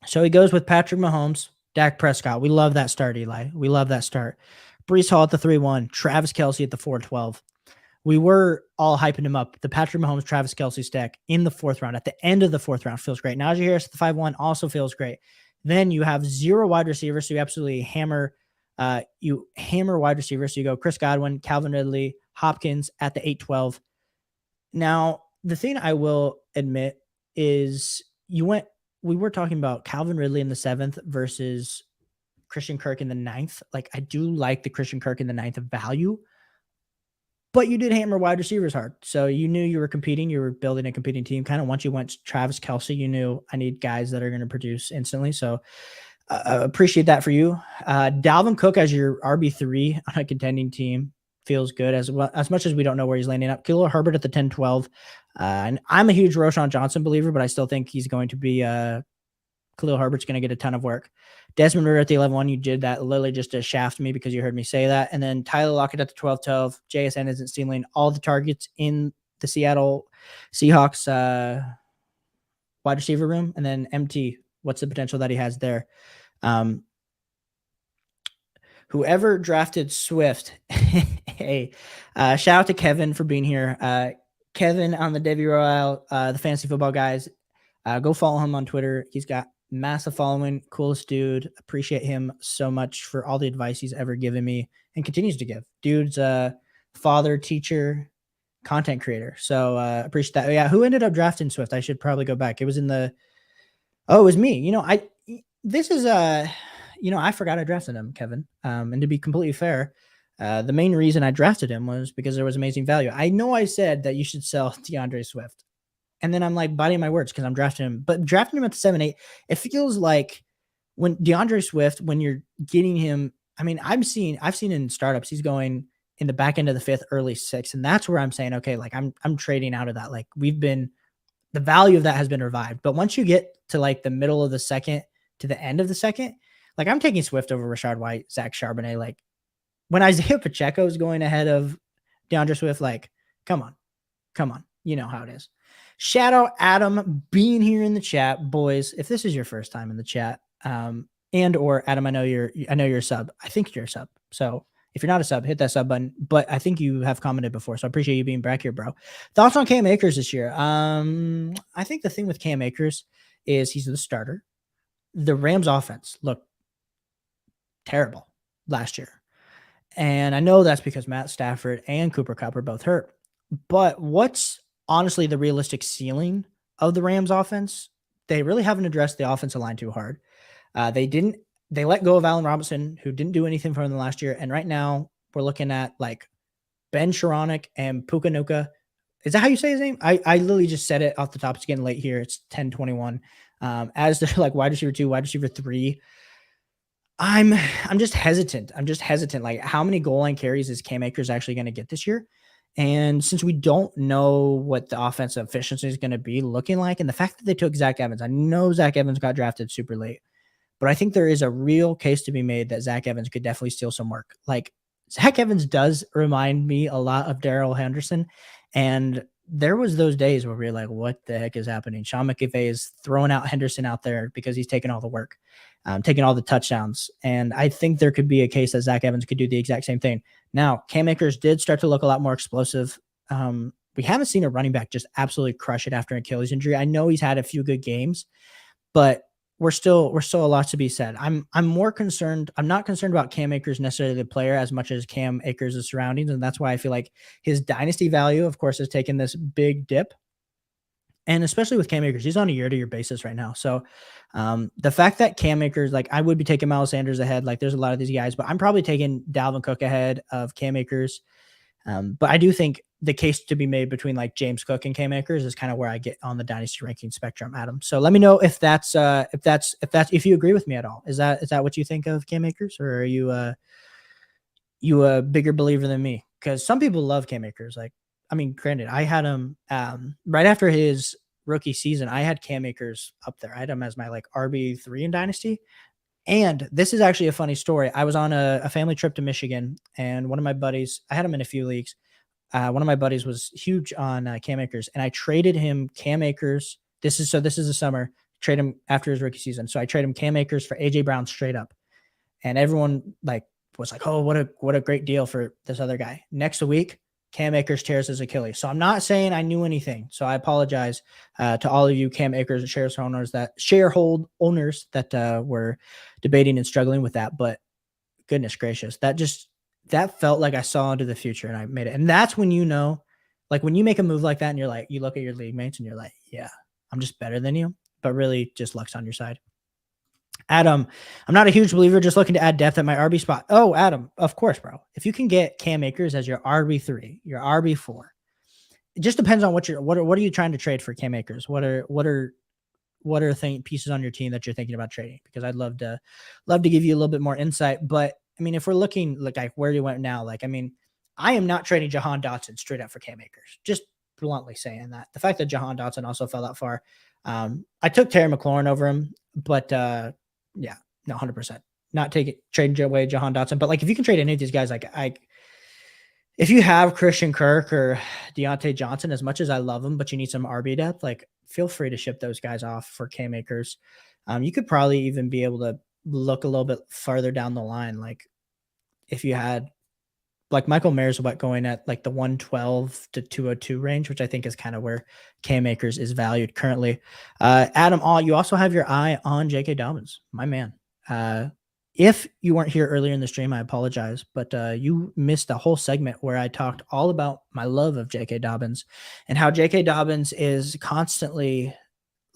So he goes with Patrick Mahomes, Dak Prescott. We love that start, Eli. We love that start. Breece Hall at the 3-1, Travis Kelce at the 4-12. We were all hyping him up. The Patrick Mahomes, Travis Kelce stack in the 4th round, at the end of the 4th round, feels great. Najee Harris at the 5-1 also feels great. Then you have 0 wide receivers, so you absolutely hammer You hammer wide receivers. So you go Chris Godwin, Calvin Ridley, Hopkins at the 8-12. Now, the thing I will admit is we were talking about Calvin Ridley in the 7th versus Christian Kirk in the 9th. Like, I do like the Christian Kirk in the 9th of value, but you did hammer wide receivers hard. So you knew you were competing. You were building a competing team. Kind of once you went to Travis Kelce, you knew I need guys that are going to produce instantly. So appreciate that for you. Dalvin Cook as your RB3 on a contending team feels good as well, as much as we don't know where he's landing up. Khalil Herbert at the 10-12. And I'm a huge Roshan Johnson believer, but I still think he's going to be Khalil Herbert's going to get a ton of work. Desmond Ridder at the 11-1. You did that literally just to shaft me because you heard me say that. And then Tyler Lockett at the 12-12. JSN isn't stealing all the targets in the Seattle Seahawks wide receiver room. And then MT, what's the potential that he has there? Whoever drafted Swift, hey, shout out to Kevin for being here. Kevin on the Devi Royale, the fantasy football guys, go follow him on Twitter. He's got massive following, coolest dude. Appreciate him so much for all the advice he's ever given me and continues to give. Dude's father, teacher, content creator. So appreciate that. Yeah, who ended up drafting Swift? I should probably go back. It was in the it was me. I forgot I drafted him, Kevin. And to be completely fair, the main reason I drafted him was because there was amazing value. I know I said that you should sell DeAndre Swift. And then I'm like biting my words because I'm drafting him. But drafting him at the 7-8, it feels like when DeAndre Swift, when you're getting him, I mean, I've seen in startups, he's going in the back end of the 5th, early 6th. And that's where I'm saying, okay, like I'm trading out of that. Like the value of that has been revived. But once you get to like the middle of the 2nd to the end of the 2nd, like I'm taking Swift over Rashad White, Zach Charbonnet. Like when Isaiah Pacheco is going ahead of DeAndre Swift, like, come on. You know how it is. Shout out Adam being here in the chat, boys. If this is your first time in the chat, and or Adam, I know you're a sub. I think you're a sub. So if you're not a sub, hit that sub button. But I think you have commented before, so I appreciate you being back here, bro. Thoughts on Cam Akers this year? I think the thing with Cam Akers is he's the starter. The Rams offense looked terrible last year. And I know that's because Matt Stafford and Cooper Kupp are both hurt. But what's honestly the realistic ceiling of the Rams offense? They really haven't addressed the offensive line too hard. They let go of Allen Robinson, who didn't do anything for them last year. And right now we're looking at like Ben Sharonik and Puka Nuka. Is that how you say his name? I literally just said it off the top. It's getting late here. It's 10:21. As they're like wide receiver 2, wide receiver 3. I'm just hesitant. Like, how many goal line carries is Cam Akers actually going to get this year? And since we don't know what the offensive efficiency is going to be looking like, and the fact that they took Zach Evans, I know Zach Evans got drafted super late, but I think there is a real case to be made that Zach Evans could definitely steal some work. Like, Zach Evans does remind me a lot of Darrell Henderson. And there was those days where we were like, what the heck is happening? Sean McVay is throwing out Henderson out there because he's taking all the work, taking all the touchdowns. And I think there could be a case that Zach Evans could do the exact same thing. Now, Cam Akers did start to look a lot more explosive. We haven't seen a running back just absolutely crush it after an Achilles injury. I know he's had a few good games, but we're still a lot to be said. I'm more concerned. I'm not concerned about Cam Akers necessarily the player as much as Cam Akers' surroundings. And that's why I feel like his dynasty value, of course, has taken this big dip. And especially with Cam Akers, he's on a year-to-year basis right now. So the fact that Cam Akers, like I would be taking Miles Sanders ahead, like there's a lot of these guys, but I'm probably taking Dalvin Cook ahead of Cam Akers. But I do think the case to be made between like James Cook and Cam Akers is kind of where I get on the dynasty ranking spectrum, Adam. So let me know if if you agree with me at all. Is that what you think of Cam Akers, or are you a bigger believer than me? Because some people love Cam Akers. Like, I mean, granted, I had him right after his rookie season. I had Cam Akers up there. I had him as my like RB3 in Dynasty. And this is actually a funny story. I was on a family trip to Michigan, and one of my buddies, I had him in a few leagues. One of my buddies was huge on Cam Akers, and I traded him Cam Akers. This is the summer. Trade him after his rookie season. So I traded him Cam Akers for AJ Brown straight up. And everyone like was like, oh, what a great deal for this other guy. Next week, Cam Akers tears his Achilles. So I'm not saying I knew anything. So I apologize to all of you Cam Akers sharehold owners that were debating and struggling with that. But goodness gracious, that felt like I saw into the future and I made it. And that's when like when you make a move like that and you're like, you look at your league mates and you're like, yeah, I'm just better than you, but really just luck's on your side. Adam, I'm not a huge believer, just looking to add depth at my RB spot. Oh, Adam, of course, bro. If you can get Cam Akers as your RB3, your RB4, it just depends on what are you trying to trade for Cam Akers? What are pieces on your team that you're thinking about trading? Because I'd love to give you a little bit more insight. But I mean, if we're looking like where you went now, like, I mean, I am not trading Jahan Dotson straight up for Cam Akers. Just bluntly saying that. The fact that Jahan Dotson also fell that far. I took Terry McLaurin over him, but yeah, no, 100%. Not trading away Jahan Dotson. But like, if you can trade any of these guys, like if you have Christian Kirk or Deontay Johnson, as much as I love them, but you need some RB depth, like feel free to ship those guys off for Cam Akers. You could probably even be able to look a little bit farther down the line. Like if you had like Michael Mayer's going at like the 112 to 202 range, which I think is kind of where Cam Akers is valued currently. Adam, you also have your eye on J.K. Dobbins, my man. If you weren't here earlier in the stream, I apologize, but you missed a whole segment where I talked all about my love of J.K. Dobbins and how J.K. Dobbins is constantly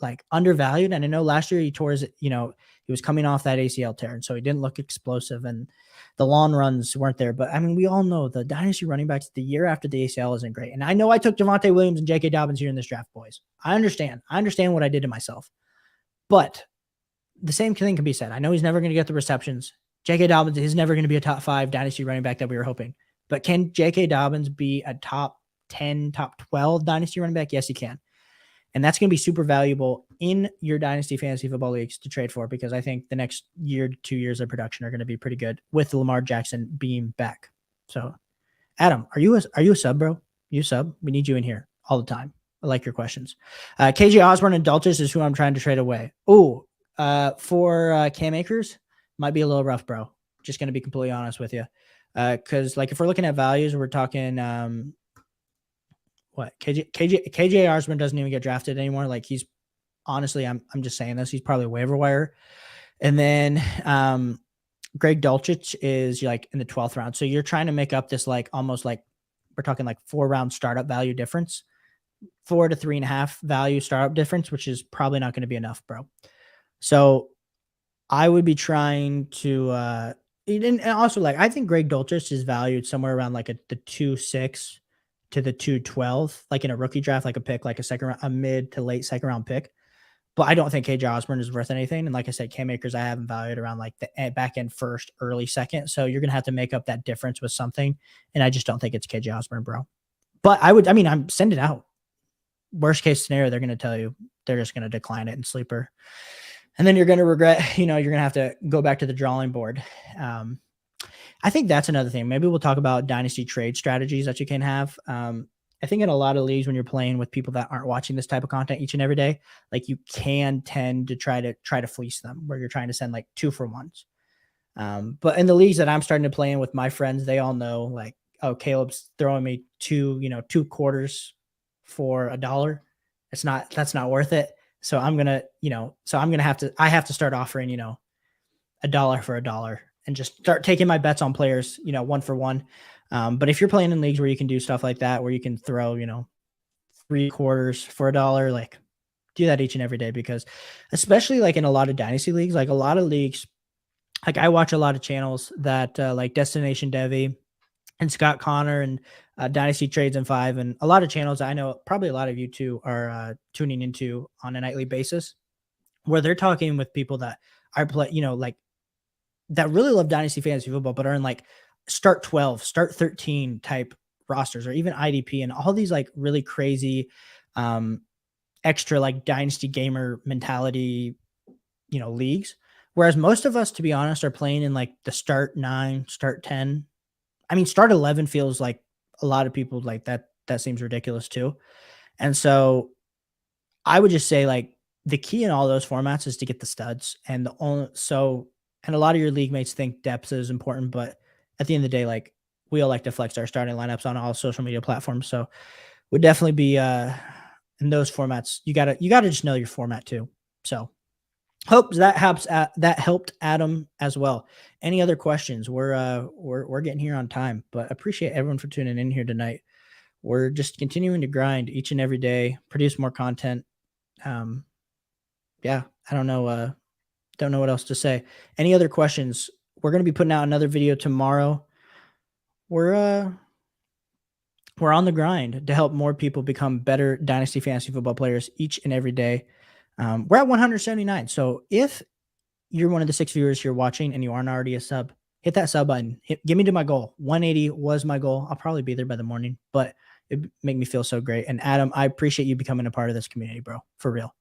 like undervalued. And I know last year he tore his, he was coming off that ACL tear, and so he didn't look explosive and the long runs weren't there. But I mean, we all know the dynasty running backs the year after the ACL isn't great. And I know I took Javonte Williams and J.K. Dobbins here in this draft, boys. I understand what I did to myself, but the same thing can be said. I know he's never going to get the receptions. J.K. Dobbins is never going to be a top 5 dynasty running back that we were hoping. But can J.K. Dobbins be a top 10, top 12 dynasty running back? Yes, he can. And that's going to be super valuable in your dynasty fantasy football leagues to trade for, because I think the next year, 2 years of production are going to be pretty good with Lamar Jackson being back. So, Adam, are you a sub, bro? You sub? We need you in here all the time. I like your questions. KJ Osborne and Dulcich is who I'm trying to trade away. Oh, for Cam Akers, might be a little rough, bro. Just going to be completely honest with you. Because like if we're looking at values, we're talking what KJ Osborne doesn't even get drafted anymore. Like he's honestly, I'm just saying this, he's probably waiver wire. And then Greg Dulcich is like in the 12th round. So you're trying to make up this like almost like we're talking like 4-round startup value difference, 4 to 3.5 value startup difference, which is probably not going to be enough, bro. So I would be trying to and also like I think Greg Dulcich is valued somewhere around like the 2.6 to the 2.12, like in a rookie draft, like a pick, like a mid to late second round pick. But I don't think KJ Osborne is worth anything. And like I said, Cam Akers, I haven't valued around like the back end first, early second. So you're going to have to make up that difference with something. And I just don't think it's KJ Osborne, bro. But I'm send it out. Worst case scenario, they're going to tell you they're just going to decline it in sleeper. And then you're going to regret, you're going to have to go back to the drawing board. I think that's another thing. Maybe we'll talk about dynasty trade strategies that you can have. I think in a lot of leagues, when you're playing with people that aren't watching this type of content each and every day, like you can tend to try to fleece them where you're trying to send like 2-for-1s. But in the leagues that I'm starting to play in with my friends, they all know like, oh, Caleb's throwing me 2 quarters for $1. That's not worth it. So I'm going to, I have to start offering, $1 for $1 and just start taking my bets on players, 1-for-1. But if you're playing in leagues where you can do stuff like that, where you can throw, 3 quarters for $1, like do that each and every day, because especially like in a lot of dynasty leagues, like a lot of leagues, like I watch a lot of channels that like Destination Devy and Scott Connor and Dynasty Trades in 5, and a lot of channels I know probably a lot of you too are tuning into on a nightly basis, where they're talking with people that are like that really love Dynasty fantasy football, but are in like start 12, start 13 type rosters, or even IDP and all these like really crazy extra like Dynasty gamer mentality, leagues. Whereas most of us, to be honest, are playing in like the start 9, start 10. I mean, start 11 feels like a lot of people like that. That seems ridiculous too. And so I would just say like the key in all those formats is to get the studs. And and a lot of your league mates think depth is important, but at the end of the day, like we all like to flex our starting lineups on all social media platforms. So would definitely be in those formats. You gotta just know your format too. So Hope that helped Adam as well. Any other questions? We're getting here on time, but appreciate everyone for tuning in here tonight. We're just continuing to grind each and every day, produce more content. Yeah, I don't know what else to say. Any other questions? We're going to be putting out another video tomorrow. We're on the grind to help more people become better Dynasty fantasy football players each and every day. We're at 179. So if you're one of the 6 viewers here watching and you aren't already a sub, hit that sub button. Get me to my goal. 180 was my goal. I'll probably be there by the morning, but it make me feel so great. And Adam, I appreciate you becoming a part of this community, bro. For real.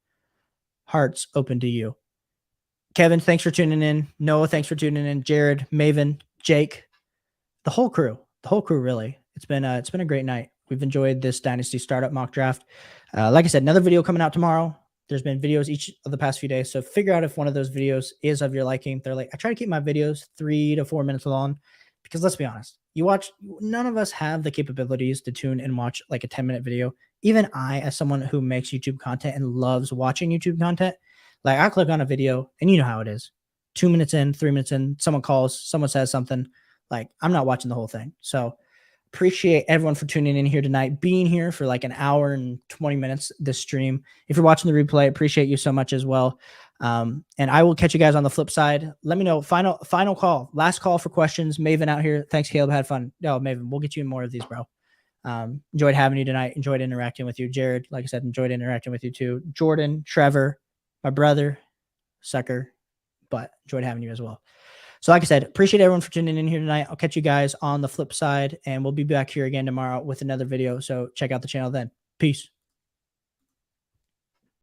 Hearts open to you. Kevin, thanks for tuning in. Noah, thanks for tuning in. Jared, Maven, Jake, the whole crew, really. It's been a great night. We've enjoyed this Dynasty startup mock draft. Like I said, another video coming out tomorrow. There's been videos each of the past few days. So figure out if one of those videos is of your liking. They're like, I try to keep my videos 3 to 4 minutes long because let's be honest, none of us have the capabilities to tune and watch like a 10-minute video. Even I, as someone who makes YouTube content and loves watching YouTube content, like I click on a video and you know how it is. 2 minutes in, 3 minutes in, someone calls, someone says something. Like I'm not watching the whole thing. So appreciate everyone for tuning in here tonight, being here for like an hour and 20 minutes this stream. If you're watching the replay, appreciate you so much as well. And I will catch you guys on the flip side. Let me know. Final call. Last call for questions. Maven out here. Thanks, Caleb. Had fun. No, Maven, we'll get you in more of these, bro. Enjoyed having you tonight. Enjoyed interacting with you. Jared, like I said, enjoyed interacting with you too. Jordan, Trevor, my brother, sucker, but enjoyed having you as well. So like I said, appreciate everyone for tuning in here tonight. I'll catch you guys on the flip side, and we'll be back here again tomorrow with another video. So check out the channel then. Peace.